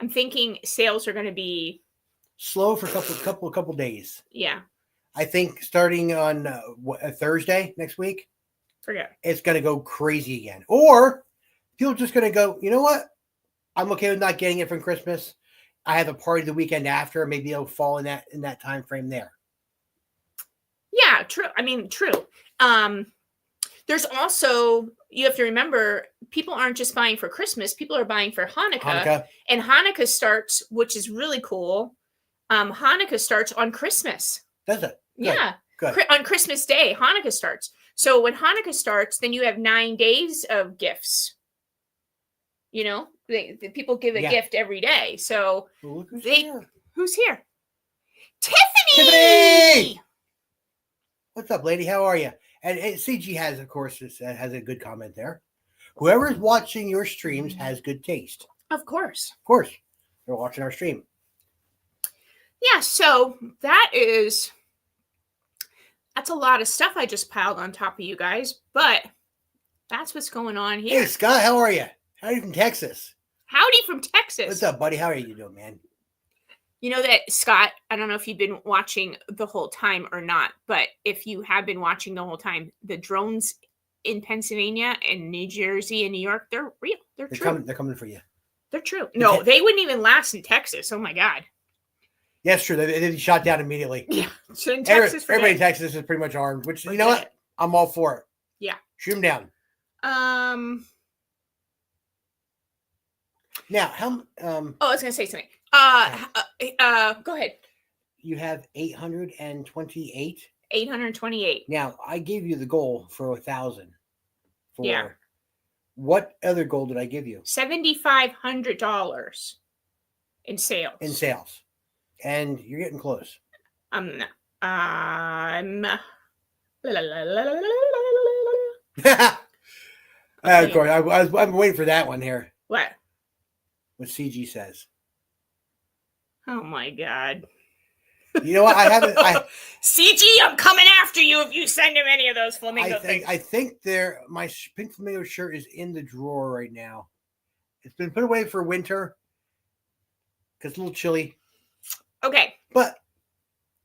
I'm thinking sales are going to be slow for a couple days. Yeah. I think starting on a Thursday next week, it's going to go crazy again. Or people are just going to go, you know what? I'm okay with not getting it from Christmas. I have a party the weekend after. Maybe it'll fall in that time frame there. Yeah, true. I mean, true. There's also, you have to remember, people aren't just buying for Christmas. People are buying for Hanukkah. And Hanukkah starts, which is really cool. Hanukkah starts on Christmas. Does it? Good. Yeah. Good. On Christmas Day, Hanukkah starts. So when Hanukkah starts, then you have 9 days of gifts. You know, the people give a gift every day. So who's here? Who's here? Tiffany! What's up, lady? How are you? And CG has, of course, has a good comment there. Whoever's watching your streams has good taste. Of course. Of course. They're watching our stream. Yeah, so that's a lot of stuff I just piled on top of you guys, but that's what's going on here. Hey, Scott, how are you? Howdy from Texas. Howdy from Texas. What's up, buddy? How are you doing, man? You know that, Scott, I don't know if you've been watching the whole time or not, but if you have been watching the whole time, the drones in Pennsylvania and New Jersey and New York, they're real. They're true. They're coming for you. They're true. No, they wouldn't even last in Texas. Oh, my God. Yeah, it's true. They shot down immediately. Yeah. So in Texas, everybody in Texas is pretty much armed, which, you know what? I'm all for it. Yeah. Shoot them down. Now, how? I was going to say something. Go ahead. You have 828. 828. Now, I gave you the goal for 1,000. Yeah. What other goal did I give you? $7,500 in sales. And you're getting close. Of course, I'm waiting for that one here. What CG says. Oh my God. You know what? I haven't. CG, I'm coming after you if you send him any of those flamingo things. I think my pink flamingo shirt is in the drawer right now. It's been put away for winter because it's a little chilly. Okay. But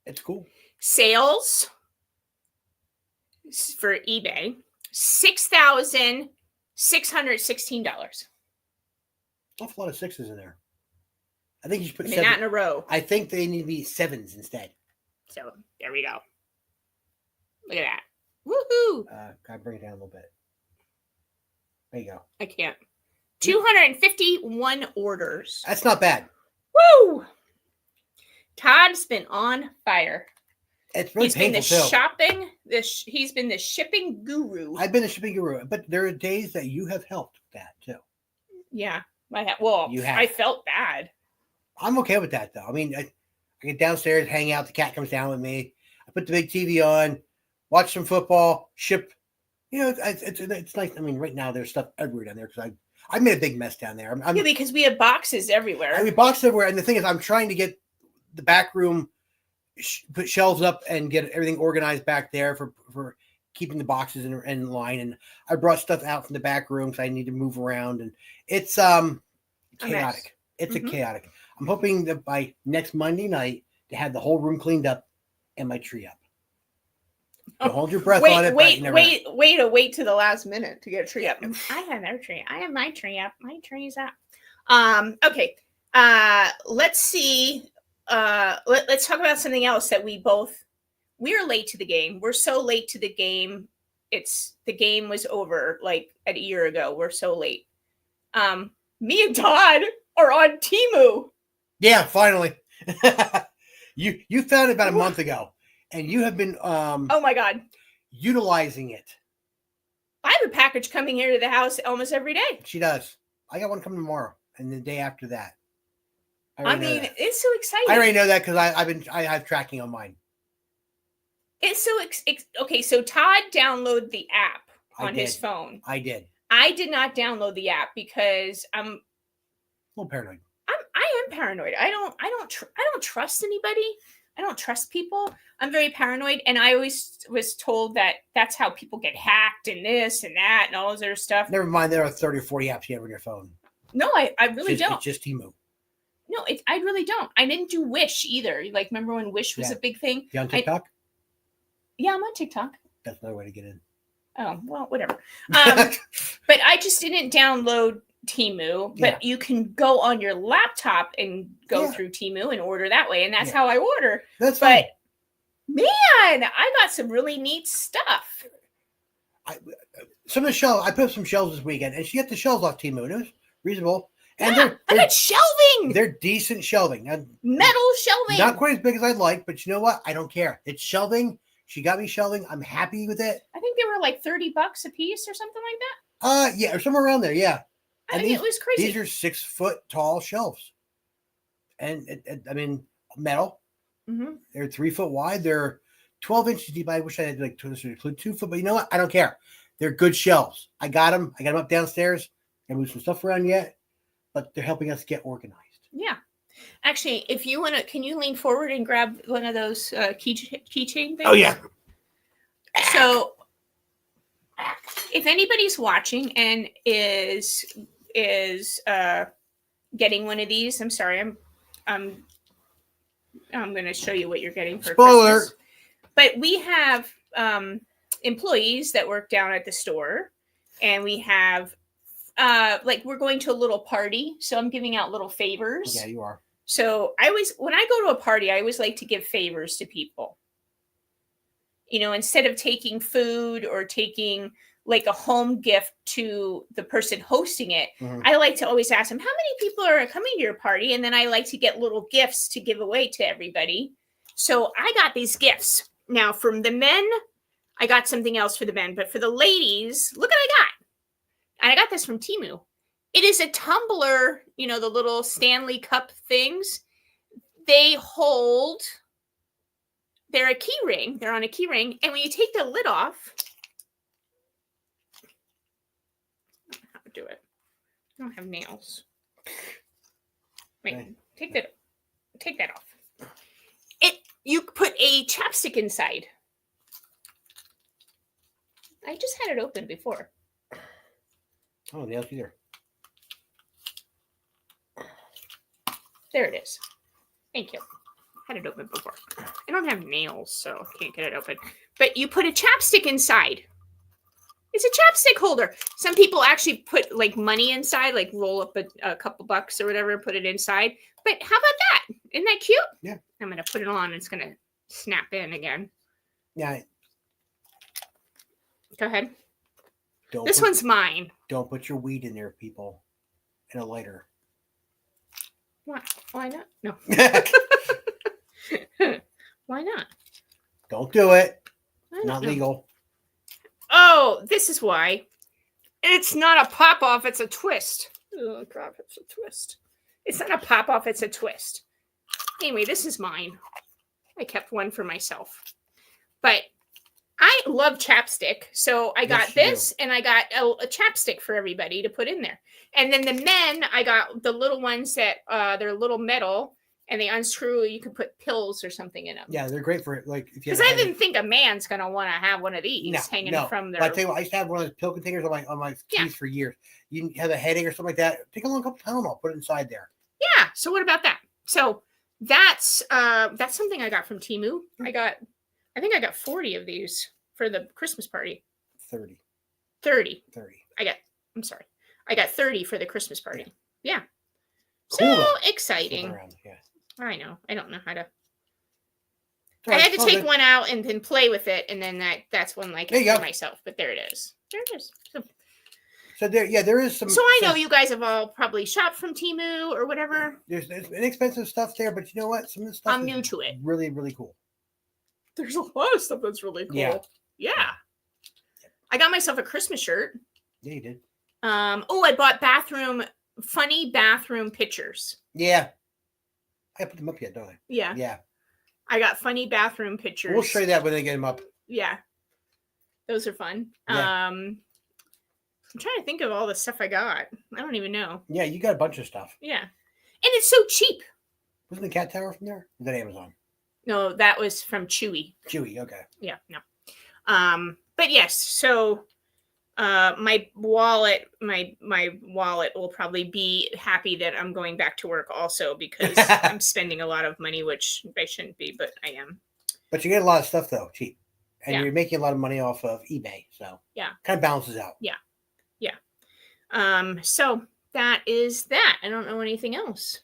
it's cool. Sales for eBay, $6,616. Awful lot of 6s in there. I think you should put 7. Not in a row. I think they need to be 7s instead. So there we go. Look at that. Woohoo! Can I bring it down a little bit? There you go. I can't. 251 orders. That's not bad. Woo! Todd's been on fire. It's really painful too. He's been the shipping guru. I've been a shipping guru, but there are days that you have helped with that too. Yeah, I felt bad. I'm okay with that though. I mean, I get downstairs, hang out. The cat comes down with me. I put the big TV on, watch some football, ship. You know, it's nice. I mean, right now there's stuff everywhere down there because I made a big mess down there. Yeah, because we have boxes everywhere. I mean, boxes everywhere, and the thing is, I'm trying to get the back room, put shelves up, and get everything organized back there for keeping the boxes in line. And I brought stuff out from the back room because I need to move around, and it's chaotic. It's a chaotic. I'm hoping that by next Monday night to have the whole room cleaned up and my tree up. So hold your breath on it. Wait to the last minute to get a tree up. I have their tree. I have my tree up. My tree's up. Okay. Let's see. let's talk about something else that we're late to the game. We're so late to the game. The game was over like a year ago. We're so late. Me and Todd are on Temu. Yeah, finally. you found it about a month ago, and you have been oh my God, utilizing it. I have a package coming here to the house almost every day. She does. I got one coming tomorrow, and the day after that. I mean, it's so exciting. I already know that because I have tracking on mine. It's so okay. So Todd downloaded the app on his phone. I did. I did not download the app because I'm a little paranoid. I am paranoid. I don't trust anybody. I don't trust people. I'm very paranoid, and I always was told that that's how people get hacked and this and that and all this other stuff. Never mind, there are 30 or 40 apps you have on your phone. No, I really don't. It's just Temu. No, I really don't. I didn't do Wish either. Like, remember when Wish was a big thing? You on TikTok? Yeah, I'm on TikTok. That's another way to get in. Oh, well, whatever. But I just didn't download Temu, but you can go on your laptop and go through Temu and order that way. And that's how I order. That's fine. But man, I got some really neat stuff. Some of the shelves, I put up some shelves this weekend, and she got the shelves off Temu, and it was reasonable. And I got shelving. They're decent shelving. Metal shelving. Not quite as big as I'd like, but you know what? I don't care. It's shelving. She got me shelving. I'm happy with it. I think they were like $30 a piece or something like that. Yeah, or somewhere around there. Yeah. I mean, it was crazy. These are 6 foot tall shelves, and I mean metal. Mm-hmm. They're 3 foot wide. They're 12 inches deep. I wish I had like to include 2 foot, but you know what? I don't care. They're good shelves. I got them. I got them up downstairs. I moved some stuff around yet, but they're helping us get organized. Yeah. Actually, if you want to, can you lean forward and grab one of those keychain things? Oh, yeah. So if anybody's watching and is getting one of these, I'm sorry, I'm going to show you what you're getting for Spoiler. Christmas. But we have employees that work down at the store, and we have like we're going to a little party, so I'm giving out little favors. Yeah, you are. So when I go to a party, I always like to give favors to people. You know, instead of taking food or taking like a home gift to the person hosting it, I like to always ask them, how many people are coming to your party? And then I like to get little gifts to give away to everybody. So I got these gifts. Now, from the men, I got something else for the men. But for the ladies, look what I got. And I got this from Temu. It is a tumbler, you know, the little Stanley Cup things. They're a key ring. They're on a key ring. And when you take the lid off, I don't know how to do it. I don't have nails. Wait, okay. Take that off. You put a chapstick inside. I just had it open before. Oh, nails either. There it is. Thank you. Had it open before. I don't have nails, so I can't get it open. But you put a chapstick inside. It's a chapstick holder. Some people actually put like money inside, like roll up a couple bucks or whatever and put it inside. But how about that? Isn't that cute? Yeah. I'm going to put it on. It's going to snap in again. Yeah. Go ahead. This one's mine. Don't put your weed in there, people. In a lighter. What? Why not? No. Why not? Don't do it. Not legal. Oh, this is why. It's not a pop-off, it's a twist. Oh, crap, it's a twist. It's not a pop-off, it's a twist. Anyway, this is mine. I kept one for myself. But I love chapstick, so I got this, and I got a chapstick for everybody to put in there. And then the men, I got the little ones that they're little metal, and they unscrew. You can put pills or something in them. Yeah, they're great for it. Like because I didn't think a man's gonna want to have one of these hanging from their. I tell you what, I used to have one of those pill containers on my keys for years. You have a headache or something like that. Take a little cup of Tylenol, put it inside there. Yeah. So what about that? So that's something I got from Temu. I think I got 40 of these for the Christmas party. 30. I got 30 for the Christmas party. Yeah. Cool. So exciting. Yeah. I know. I don't know how to. It's all I right, had to it's all take good. one out and then play with it, and then that's when like There you for go. myself. But there it is. There it is. So there is some. So I know you guys have all probably shopped from Temu or whatever. There's inexpensive stuff there, but you know what? Some of the stuff I'm is new to it. really, really cool. There's a lot of stuff that's really cool. Yeah. Yeah. I got myself a Christmas shirt. Yeah, you did. Oh, I bought funny bathroom pictures. Yeah. I put them up yet, don't I? Yeah. Yeah. I got funny bathroom pictures. We'll show you that when they get them up. Yeah. Those are fun. Yeah. I'm trying to think of all the stuff I got. I don't even know. Yeah, you got a bunch of stuff. Yeah. And it's so cheap. Wasn't the cat tower from there? Or was that Amazon? No, that was from Chewy. Chewy, okay. Yeah, no. But yes, so my wallet will probably be happy that I'm going back to work also because I'm spending a lot of money, which I shouldn't be, but I am. But you get a lot of stuff though, cheap. And Yeah. you're making a lot of money off of eBay. So Yeah. kind of balances out. Yeah. So that is that. I don't know anything else.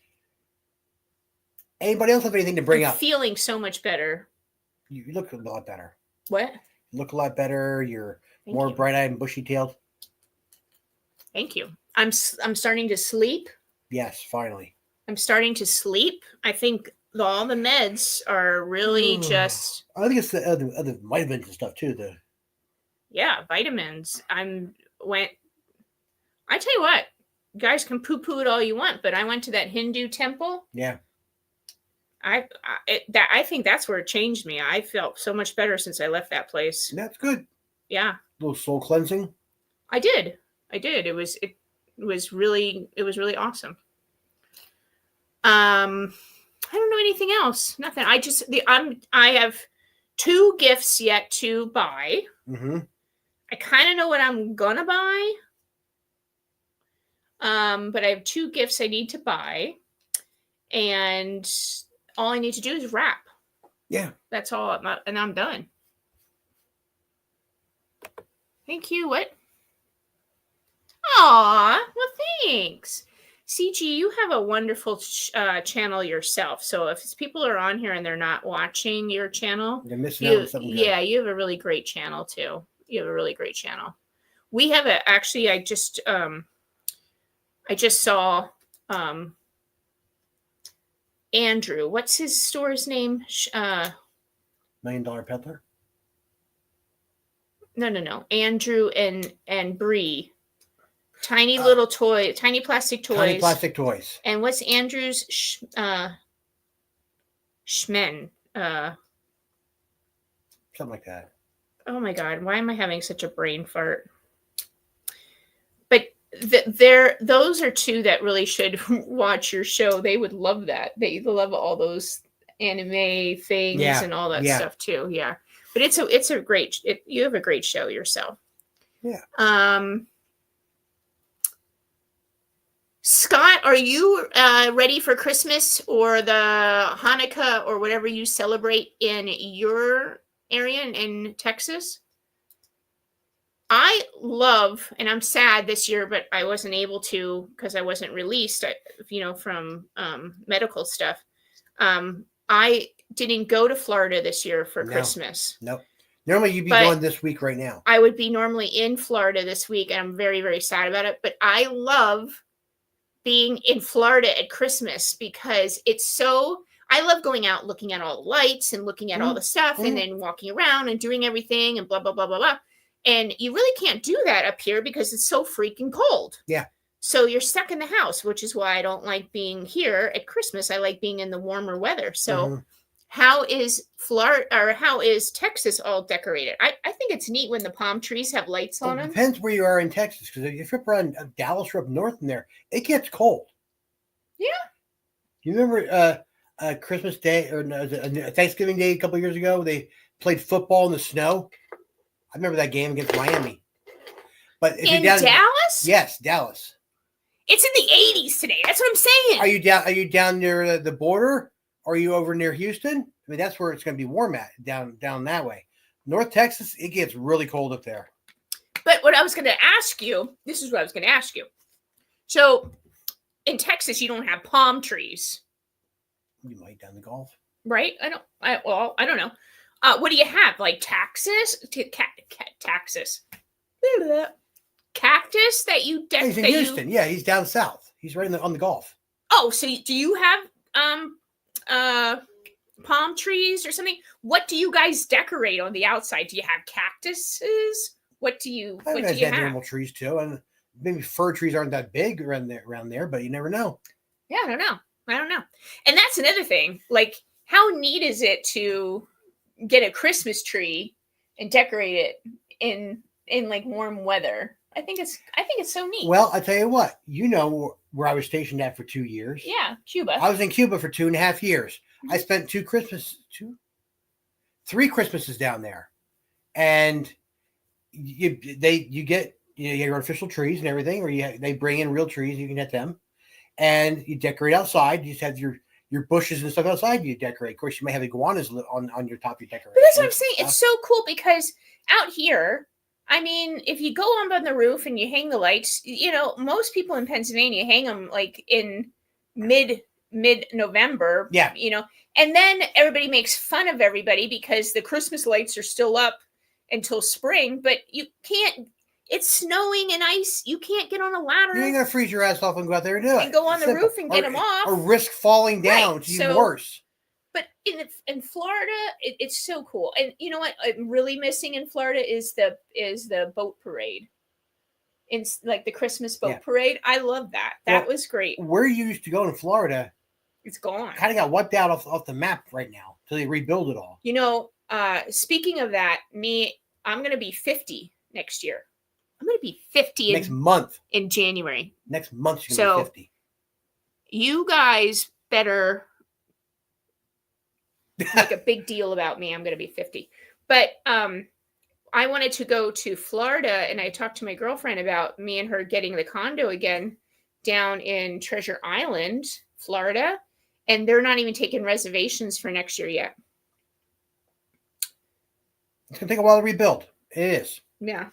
Anybody else have anything to bring I'm up? feeling so much better. You look a lot better. What? You look a lot better. You're Thank more you. bright-eyed and bushy-tailed. Thank you. I'm starting to sleep. Yes, finally. I'm starting to sleep. I think all the meds are really just I think it's the other vitamins and stuff too. vitamins. I tell you what, you guys can poo-poo it all you want, but I went to that Hindu temple. Yeah. I think that's where it changed me. I felt so much better since I left that place. That's good. Yeah, A little soul cleansing. I did. It was really awesome. I don't know anything else. Nothing. I have 2 gifts yet to buy. Mm-hmm. I kind of know what I'm gonna buy. But I have 2 gifts I need to buy, and all I need to do is wrap. Yeah. That's all, and I'm done. Thank you. What? Aw, well, thanks. CG, you have a wonderful channel yourself. So if people are on here and they're not watching your channel, They're missing out on something good. yeah, you have a really great channel too. You have a really great channel. We have actually, I just saw Andrew. What's his store's name? $1 Million Peddler. No. Andrew and Bree. Tiny little tiny plastic toys. Tiny plastic toys. And what's Andrew's Shmen? Something like that. Oh my God, why am I having such a brain fart? But those are 2 that really should watch your show. They would love that. They love all those anime things and all that stuff too. Yeah. But it's a great you have a great show yourself. Yeah. Scott, are you ready for Christmas or the Hanukkah or whatever you celebrate in your area in Texas? I love, and I'm sad this year, but I wasn't able to because I wasn't released, from medical stuff. I didn't go to Florida this year for Christmas. Nope. Normally you'd be going this week right now. I would be normally in Florida this week, and I'm very, very sad about it. But I love being in Florida at Christmas because I love going out, looking at all the lights and looking at all the stuff and then walking around and doing everything and blah, blah, blah, blah, blah. And you really can't do that up here because it's so freaking cold. Yeah. So you're stuck in the house, which is why I don't like being here at Christmas. I like being in the warmer weather. So how is Florida or how is Texas all decorated? I think it's neat when the palm trees have lights on them. It depends where you are in Texas, because if you're up around Dallas or up north in there, it gets cold. Yeah. You remember Christmas Day or Thanksgiving Day a couple of years ago? They played football in the snow. I remember that game against Miami. But if in you're down Dallas? Yes, Dallas. It's in the 80s today. That's what I'm saying. Are you down near the border? Or are you over near Houston? I mean, that's where it's going to be warm at, down that way. North Texas, it gets really cold up there. But what I was going to ask you, this is what I was going to ask you. So in Texas, you don't have palm trees. You might down the golf. right? I don't know. What do you have? Like taxes? Taxes. Cactus that you He's in Houston. Yeah, he's down south. He's right on the golf. Oh, so do you have palm trees or something? What do you guys decorate on the outside? Do you have cactuses? What do you have? Normal trees too, and maybe fir trees aren't that big around there, but you never know. Yeah, I don't know. And that's another thing. Like, how neat is it to get a Christmas tree and decorate it in like warm weather? I think it's so neat. Well, I tell you what, where I was stationed at for 2 years. Yeah, Cuba. I was in Cuba for 2.5 years. I spent 3 Christmases down there, and you get your artificial trees and everything, or they bring in real trees. You can get them, and you decorate outside. You just have your bushes and stuff outside. You decorate. Of course, you may have iguanas on your top. You decorate. But that's what I'm saying. It's so cool because out here, I mean, if you go up on the roof and you hang the lights, most people in Pennsylvania hang them like in mid-November. Yeah. And then everybody makes fun of everybody because the Christmas lights are still up until spring, but you can't. It's snowing and ice. You can't get on a ladder. You ain't gonna freeze your ass off and go out there and do it. And go on the roof and get them off. Or risk falling down. It's even worse. But in Florida, it's so cool. And you know what I'm really missing in Florida is the boat parade. In like the Christmas boat parade. I love that. That was great. Where you used to go in Florida, it's gone. Kind of got wiped out off the map right now until they rebuild it all. Speaking of that, I'm going to be 50 next year. I'm going to be 50 next month in January. Next month, you're going to be 50. You guys better make a big deal about me. I'm going to be 50. But I wanted to go to Florida, and I talked to my girlfriend about me and her getting the condo again down in Treasure Island, Florida, and they're not even taking reservations for next year yet. It's going to take a while to rebuild. It is. Yeah.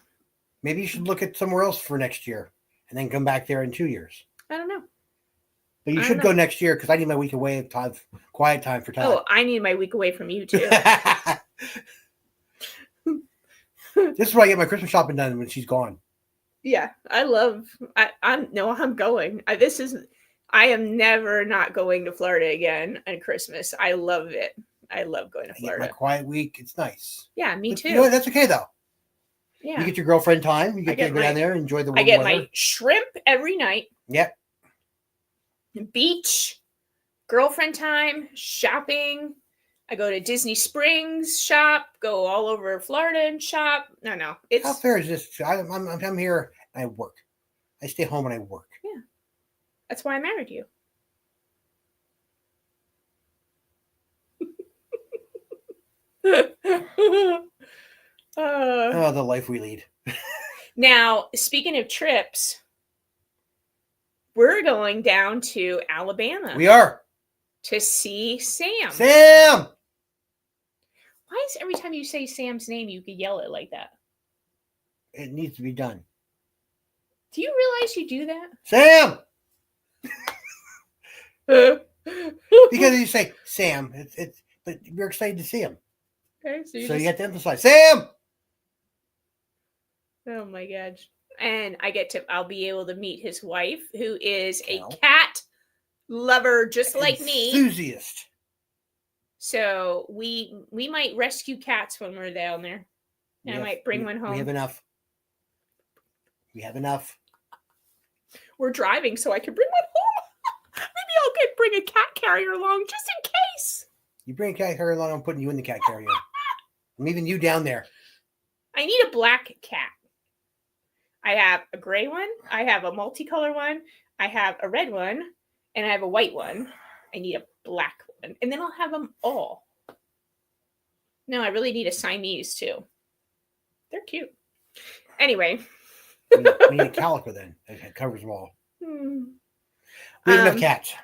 Maybe you should look at somewhere else for next year and then come back there in 2 years. I don't know. But you should go next year because I need my week away of quiet time for time. Oh, I need my week away from you too. This is where I get my Christmas shopping done when she's gone. Yeah, I'm going. I am never not going to Florida again on Christmas. I love it. I love going to Florida. My quiet week. It's nice. Yeah, me too. You know what? That's okay though. Yeah. You get your girlfriend time. You get to go down there and enjoy the warm weather. My shrimp every night. Yep. Beach, girlfriend time, shopping. I go to Disney Springs, shop, go all over Florida and shop. No. How fair is this? I'm here and I work. I stay home and I work. Yeah. That's why I married you. The life we lead. Now, speaking of trips, we're going down to Alabama. We are. To see Sam. Sam! Why is every time you say Sam's name, you could yell it like that? It needs to be done. Do you realize you do that? Sam! Because you say Sam, but you're excited to see him. Okay, so you have to emphasize Sam. Oh my gosh. And I'll be able to meet his wife, who is a cat lover just like me. Enthusiast. So we might rescue cats when we're down there. And I might bring one home. We have enough. We're driving, so I can bring one home. Maybe I'll bring a cat carrier along just in case. You bring a cat carrier along, I'm putting you in the cat carrier. I'm leaving you down there. I need a black cat. I have a gray one. I have a multicolor one. I have a red one. And I have a white one. I need a black one. And then I'll have them all. No, I really need a Siamese too. They're cute. Anyway. we need a calico then. It covers them all. We have enough cats.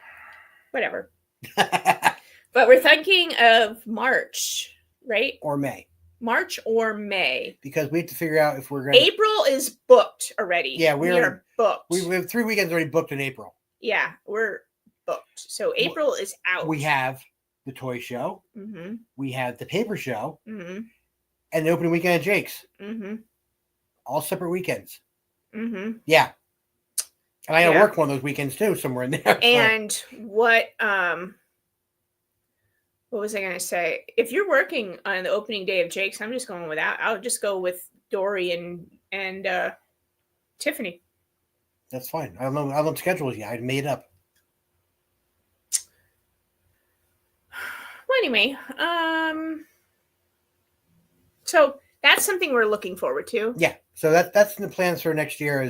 Whatever. But we're thinking of March, right? Or May. March or May. Because we have to figure out if we're going to... April is booked already. Yeah, we are booked. We have 3 weekends already booked in April. Yeah, we're booked. So April is out. We have the toy show. Mm-hmm. We have the paper show. Mm-hmm. And the opening weekend at Jake's. Mm-hmm. All separate weekends. Mm-hmm. Yeah. And I gotta Yeah. work one of those weekends too, somewhere in there. so- And what was I gonna say? If you're working on the opening day of Jake's, I'm just going without. I'll just go with Dory and Tiffany. That's fine. I don't know the schedule yet. I made up. Well, anyway, so that's something we're looking forward to. Yeah. So that's the plans for next year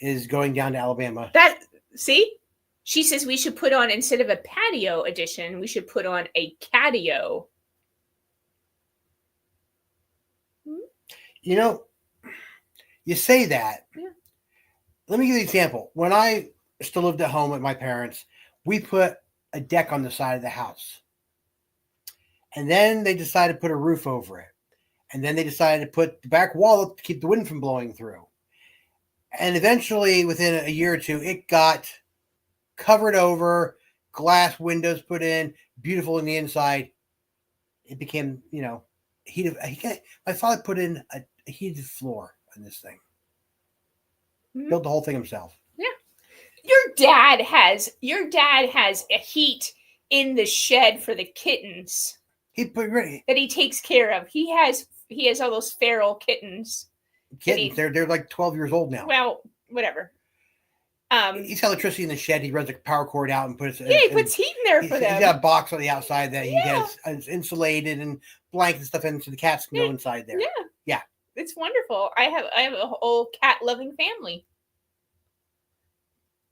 is going down to Alabama. That see, she says we should put on, instead of a patio edition, we should put on a catio. You know, you say that. Yeah. Let me give you an example. When I still lived at home with my parents, we put a deck on the side of the house. And then they decided to put a roof over it. And then they decided to put the back wall up to keep the wind from blowing through. And eventually, within a year or two, it got covered over, glass windows put in, beautiful on the inside. It became, heated. My father put in a heated floor on this thing. Mhm. Built the whole thing himself. Your dad has a heat in the shed for the kittens He put that he takes care of. He has all those feral kittens. kittens. They're like 12 years old now. Well, whatever. He's got electricity in the shed. He runs a power cord out and puts. Yeah, he puts heat in there for He's them. got a box on the outside that he Yeah. has insulated and blanket stuff in, so the cats can go inside there. Yeah. Yeah. It's wonderful. I have a whole cat loving family.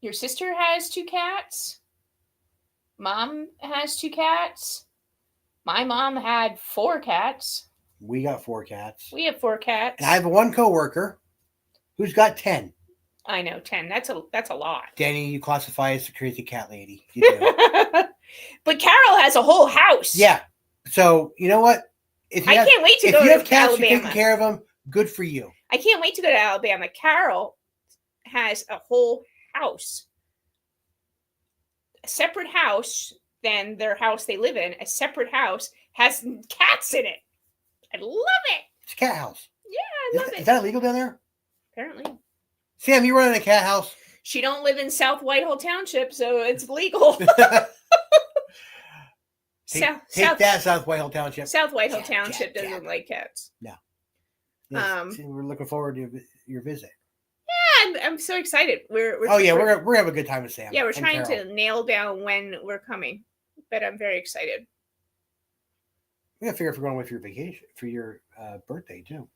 Your sister has 2 cats. Mom has 2 cats. My mom had 4 cats. We got 4 cats. We have 4 cats. And I have one coworker who's got 10. I know 10. That's a lot. Danny, you classify as the crazy cat lady. You do. But Carol has a whole house. Yeah. So you know what? If I can't wait to go you have to cats, you're Alabama. taking care of them. Good for you. I can't wait to go to Alabama. Carol has a whole house. A separate house than their house they live in. A separate house has cats in it. I love it. It's a cat house. Yeah, I love Is it. that illegal down there? Apparently. Sam, you running a cat house? She don't live in South Whitehall Township, so it's legal. Take that, South Whitehall Township. South Whitehall Cat, Township cat, doesn't cat. like cats. Yes, we're looking forward to your visit. Yeah, I'm so excited. We're Oh yeah, we're gonna have a good time with Sam. yeah, we're and trying Carol. to nail down when we're coming, but I'm very excited. We gotta figure if we're going away for your vacation for your birthday too.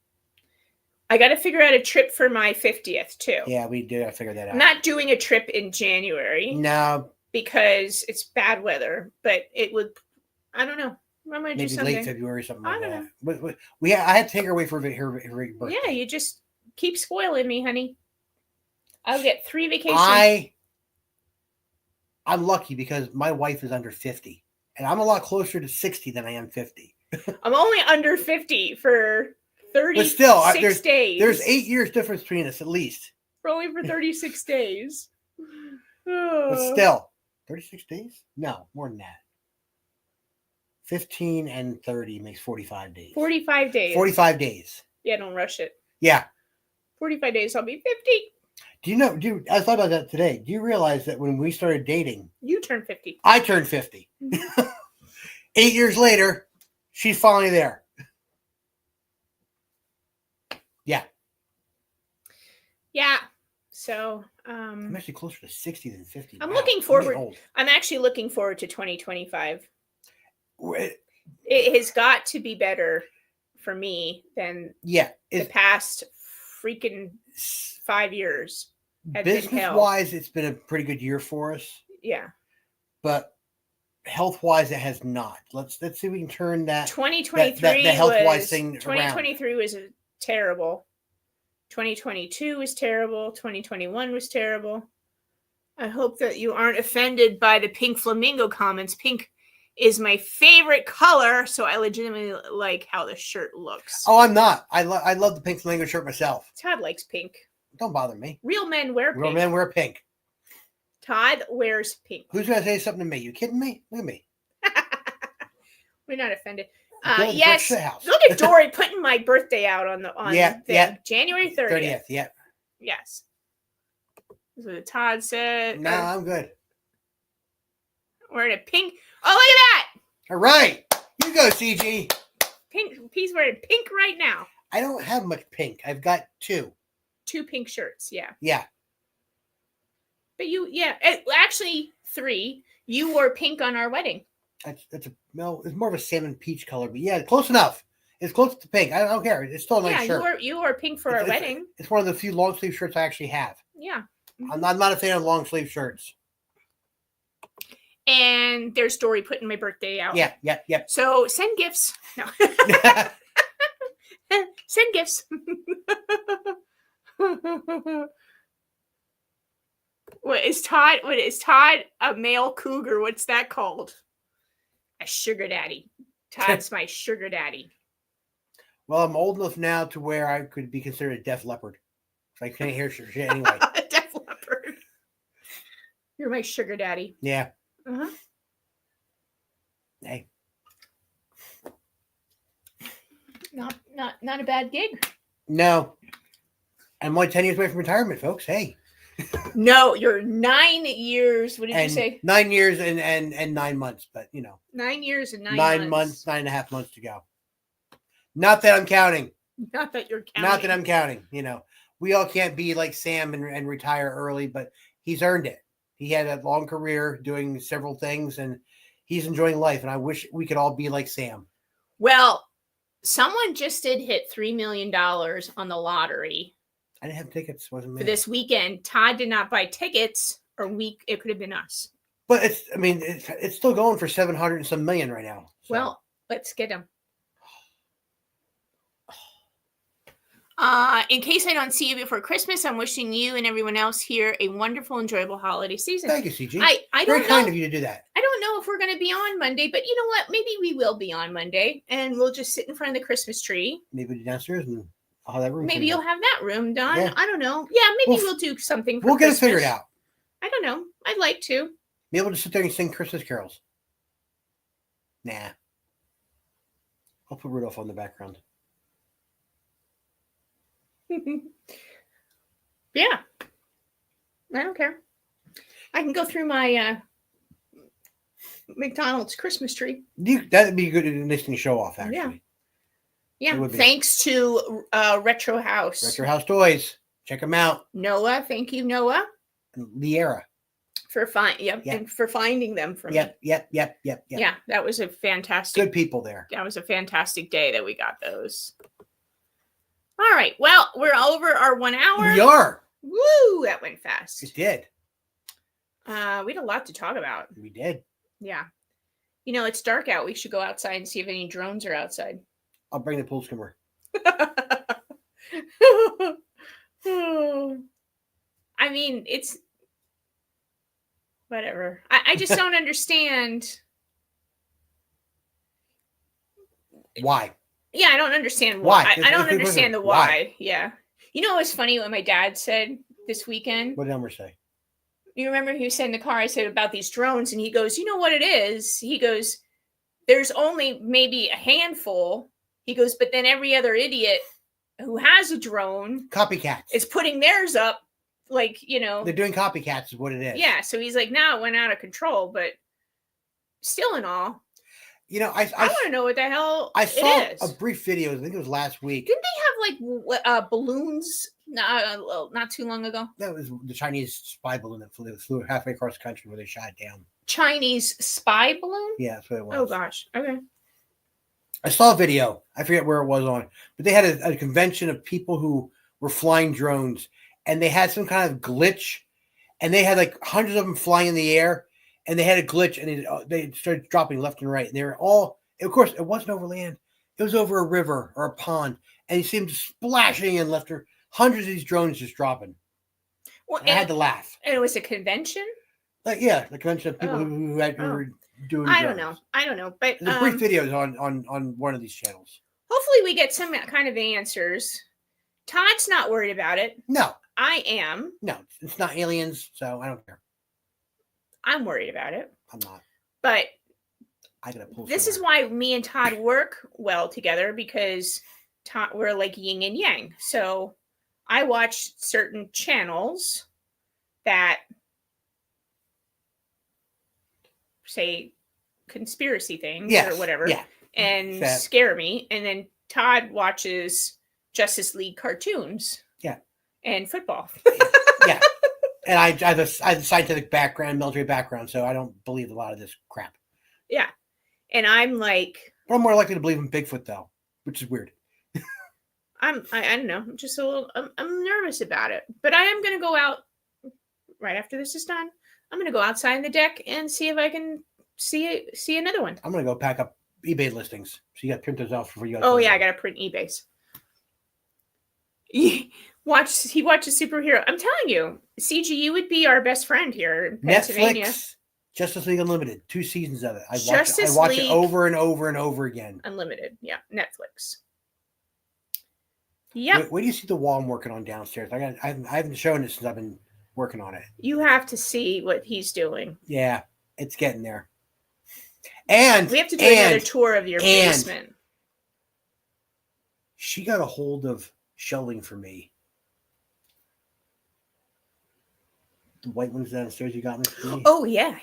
I got to figure out a trip for my 50th too. Yeah, we do gotta figure that out. I'm not doing a trip in January No, because it's bad weather, but it would. I don't know. I'm gonna do maybe something. late February or something I like don't that. know. But I had to take her away for her birthday. Yeah, you just keep spoiling me, honey. I'll get 3 vacations. I'm lucky because my wife is under 50, and I'm a lot closer to 60 than I am 50. I'm only under 50 for 36 still, days. There's 8 years difference between us at least. For only for 36 days. But still, 36 days? No, more than that. 15 and 30 makes 45 days. 45 days. 45 days. Yeah, don't rush it. Yeah. 45 days, I'll be 50. Do you know, I thought about that today. Do you realize that when we started dating, You turn 50. I turned 50. 8 years later, she's finally there. Yeah. Yeah. So I'm actually closer to 60 than 50. I'm Wow, looking I'm getting forward. old. I'm actually looking forward to 2025. Wait, It has got to be better for me than Yeah. the past freaking 5 years. have been Business hell. wise, it's been a pretty good year for us, Yeah. but health wise, it has not. Let's see if we can turn that. 2023 the health-wise was, thing around. 2023 was terrible. 2022 was terrible. 2021 was terrible. I hope that you aren't offended by the pink flamingo comments. Pink is my favorite color, so I legitimately like how the shirt looks. Oh, I'm not. I love the pink flamingo shirt myself. Todd likes pink. Don't bother me. Real men wear pink. Real men wear pink. Todd wears pink. Who's gonna say something to me? You kidding me? Look at me. We're not offended. Going Yes. to the house. Look at Dory putting my birthday out on the Yeah, thing. yeah. January 30th. Yeah. Yes. That's what Todd said. No, I'm good. Wearing a pink. Oh, look at All right. You go, CG. that. Pink. He's wearing pink right now. I don't have much pink. I've got 2. 2 pink shirts. Yeah. Yeah. But actually 3. You wore pink on our wedding. It's more of a salmon peach color, but yeah, close enough. It's close to pink. I don't care. It's still a nice shirt. You wore pink for our wedding. It's one of the few long sleeve shirts I actually have. Yeah. I'm not a fan of long sleeve shirts. And there's Dory putting my birthday out. Yeah. So send gifts. No. Send gifts. What is Todd a male cougar? What's that called? A sugar daddy. Todd's my sugar daddy. Well, I'm old enough now to where I could be considered a deaf leopard. I can't hear shit anyway. A deaf leopard. You're my sugar daddy. Yeah. Uh-huh. Hey. Not a bad gig. No. I'm only 10 years away from retirement, folks. Hey. No, you're 9 years. What did you And say? 9 years and 9 months, but 9 years and 9 9 months, 9.5 months to go. Not that I'm counting. Not that you're counting. Not that I'm counting. We all can't be like Sam and retire early, but he's earned it. He had a long career doing several things, and he's enjoying life. And I wish we could all be like Sam. Well, someone just did hit $3 million on the lottery. I didn't have tickets. Wasn't me. For this weekend. Todd did not buy tickets, it could have been us. But it's still going for 700 and some million right now. So. Well, let's get him. In case I don't see you before Christmas, I'm wishing you and everyone else here a wonderful, enjoyable holiday season. Thank you, CG. I don't Very know. kind of you to do that. I don't know if we're going to be on Monday, but you know what? Maybe we will be on Monday, and we'll just sit in front of the Christmas tree. Maybe downstairs and I'll have that room. Maybe you'll have that room done. Yeah. I don't know. Yeah, maybe we'll do something. We'll get Christmas. it figured out. I don't know. I'd like to. Be able to sit there and sing Christmas carols. Nah. I'll put Rudolph on the background. Yeah. I don't care. I can go through my McDonald's Christmas tree. That'd be a good, nice thing to show off, actually. Yeah. Yeah. It would be. Thanks to Retro House. Retro House Toys. Check them out. Noah. Thank you, Noah. And Liera. For and for finding them for me. Yep. Yeah, that was a fantastic. Good people there. That was a fantastic day that we got those. All right. Well, we're over our 1 hour. We are. Woo! That went fast. It did. We had a lot to talk about. We did. Yeah. It's dark out. We should go outside and see if any drones are outside. I'll bring the pool skimmer. I mean, it's whatever. I just don't understand. Why? Yeah, I don't understand why. Why? I don't understand the why. Why? Yeah. You know what's funny what my dad said this weekend? What did Elmer say? You remember he said in the car, I said about these drones, and he goes, you know what it is? He goes, there's only maybe a handful. He goes, but then every other idiot who has a drone Copycats. is putting theirs up, like, They're doing copycats is what it is. Yeah, so he's like, now it went out of control, but still in all. I want to know what the hell I saw it is. a brief video, I think it was last week. Didn't they have like balloons not too long ago? That was the Chinese spy balloon that flew halfway across the country where they shot it down. Chinese spy balloon? Yeah, that's what it was. Oh, gosh. Okay. I saw a video. I forget where it was on, but they had a convention of people who were flying drones, and they had some kind of glitch, and they had like hundreds of them flying in the air, and they had a glitch, and they started dropping left and right. And they were all, of course, it wasn't over land. It was over a river or a pond, and you see them just splashing in left or hundreds of these drones just dropping. Well, I had to laugh. And it was a convention? Like, yeah, the convention of people who were doing I drones. don't know. But there's brief videos on one of these channels. Hopefully we get some kind of answers. Todd's not worried about it. No. I am. No, it's not aliens, so I don't care. I'm worried about it. I'm not. But I gotta pull. this is why me and Todd work well together, because Todd, we're like yin and yang. So I watch certain channels that say conspiracy things or whatever, and scare me. And then Todd watches Justice League cartoons, and football. Yeah. And I have a scientific background, military background, so I don't believe a lot of this crap. Yeah. And I'm like, but I'm more likely to believe in Bigfoot though, which is weird. I don't know. I'm just a little. I'm nervous about it, but I am going to go out right after this is done. I'm going to go outside in the deck and see if I can see another one. I'm going to go pack up eBay listings. So you got to print those out before you. Oh yeah, I got to print eBays. He watches superhero. I'm telling you, CGU would be our best friend here in Pennsylvania. Netflix, Justice League Unlimited, 2 seasons of it. I watch it over and over and over again. Unlimited, yeah, Netflix. Yep. Where do you see the wall I'm working on downstairs? I haven't shown it since I've been working on it. You have to see what he's doing. Yeah, it's getting there. And we have to do another tour of your basement. She got a hold of shelving for me. The white ones downstairs you got me. Oh yeah.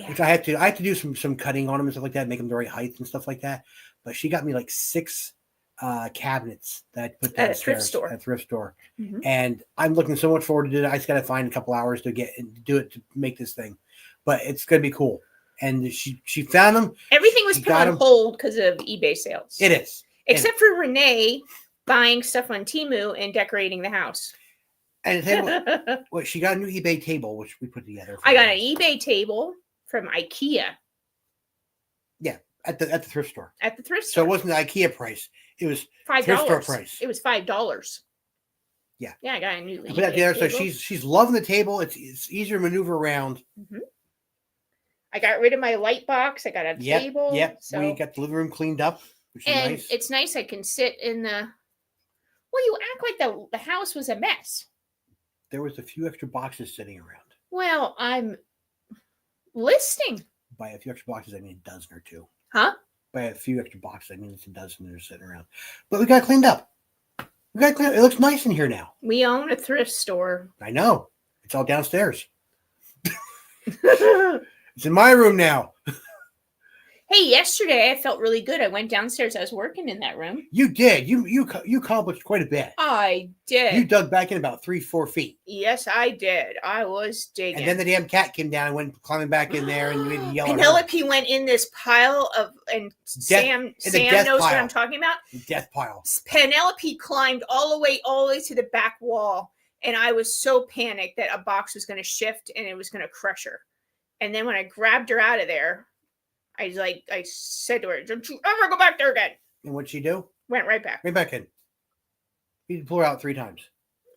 Which I had to do some cutting on them and stuff like that, make them the right height and stuff like that. But she got me like 6 cabinets that I put downstairs at a thrift store. Mm-hmm. And I'm looking so much forward to it. I just got to find a couple hours to do it to make this thing, but it's gonna be cool. And she found them. Everything was put on hold because of eBay sales. It is, except for Renee buying stuff on Temu and decorating the house. And she got a new eBay table, which we put together. I got an eBay table from IKEA. Yeah, at the thrift store. At the thrift store. So it wasn't the IKEA price. It was $5. Thrift store price. It was $5. Yeah. Yeah, I got a new eBay table. So she's loving the table. It's easier to maneuver around. Mm-hmm. I got rid of my light box. I got a table. Yep. So we got the living room cleaned up, which is nice. It's nice. I can sit in the. Well, you act like the house was a mess. There was a few extra boxes sitting around. Well, I'm listing. By a few extra boxes, I mean a dozen or 2. Huh? By a few extra boxes, I mean it's a dozen that are sitting around. But we got cleaned up. It looks nice in here now. We own a thrift store. I know. It's all downstairs. It's in my room now. Hey, yesterday I felt really good. I went downstairs. I was working in that room. You did. You accomplished quite a bit. I did. You dug back in about 3-4 feet. Yes, I did. I was digging. And then the damn cat came down and went climbing back in there, and you made yell. Penelope went in this pile of, and Sam knows what I'm talking about. Death pile. Penelope climbed all the way to the back wall, and I was so panicked that a box was going to shift and it was going to crush her. And then when I grabbed her out of there, I said to her, "Don't you ever go back there again." And what'd she do? Went right back. Right back in. You pull her out 3 times.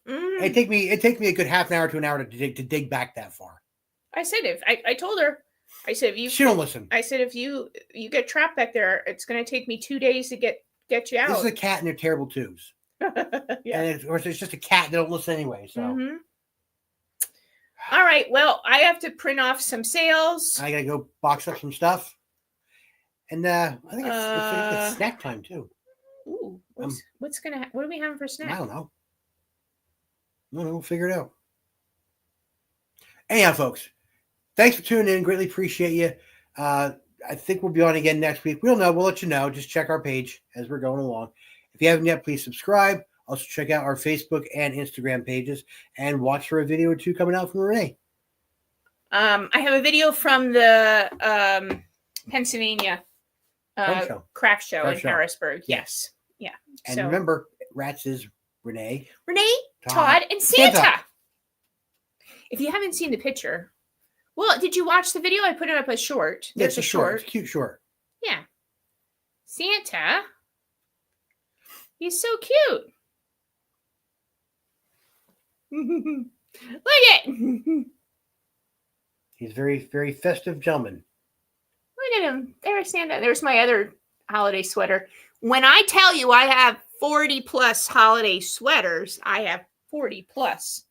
It take me a good half an hour to an hour to dig back that far. I said I told her, I said if you she don't listen. I said if you get trapped back there, it's going to take me 2 days to get you out. This is a cat and they're terrible tubes. Yeah. And it's just a cat. They don't listen anyway. So. Mm-hmm. All right. Well, I have to print off some sales. I gotta go box up some stuff. And I think it's snack time too. Ooh, what are we having for snack? I don't know. We'll figure it out. Anyhow, folks, thanks for tuning in. Greatly appreciate you. I think we'll be on again next week. We don't know. We'll let you know. Just check our page as we're going along. If you haven't yet, please subscribe. Also, check out our Facebook and Instagram pages and watch for a video or 2 coming out from Renee. I have a video from the Pennsylvania craft show in Harrisburg. Yes. Yeah. And remember, Rats is Renee, Todd, and Santa. If you haven't seen the picture, well, did you watch the video? I put it up as short. There's a short. It's a cute short. Yeah. Santa. He's so cute. Look at it. He's very, very festive gentleman. Look at him. There's Santa. There's my other holiday sweater. When I tell you I have 40 plus holiday sweaters, I have 40 plus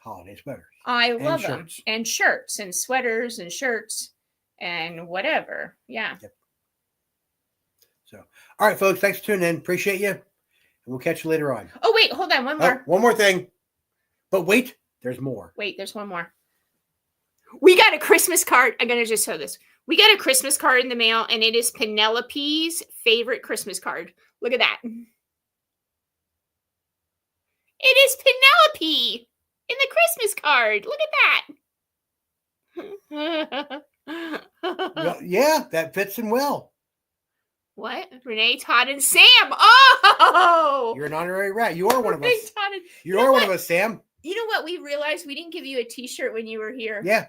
holiday sweaters. I love them. shirts. And shirts and sweaters and shirts and whatever. Yeah. Yep. So, all right, folks. Thanks for tuning in. Appreciate you. And we'll catch you later on. Oh, wait. Hold on. One more. One more thing. But wait, there's more. Wait, there's one more. We got a Christmas card. I'm going to just show this. We got a Christmas card in the mail, and it is Penelope's favorite Christmas card. Look at that. It is Penelope in the Christmas card. Look at that. Well, yeah, that fits in well. What? Renee, Todd, and Sam. Oh! You're an honorary rat. You are one of Renee, us. Todd, and- You are one of us, Sam. You know what? We realized we didn't give you a T-shirt when you were here. Yeah.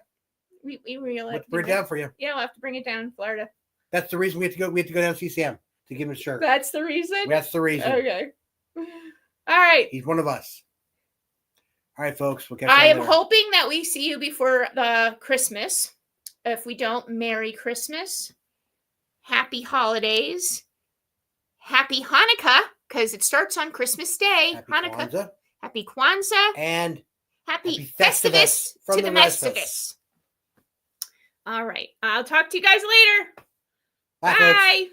We realized. Let's bring it down for you. Yeah, we'll have to bring it down, Florida. That's the reason we have to go. We have to go down and see Sam to give him a shirt. That's the reason? That's the reason. Okay. All right. He's one of us. All right, folks. We'll catch you I am later. hoping that we see you before the Christmas. If we don't, Merry Christmas. Happy holidays. Happy Hanukkah, because it starts on Christmas Day. Happy Hanukkah. Kwanzaa. Happy Kwanzaa. And Happy Happy Festivus Festivus to from the the rest of us. Festivus. All right. I'll talk to you guys later. bye, folks. Bye.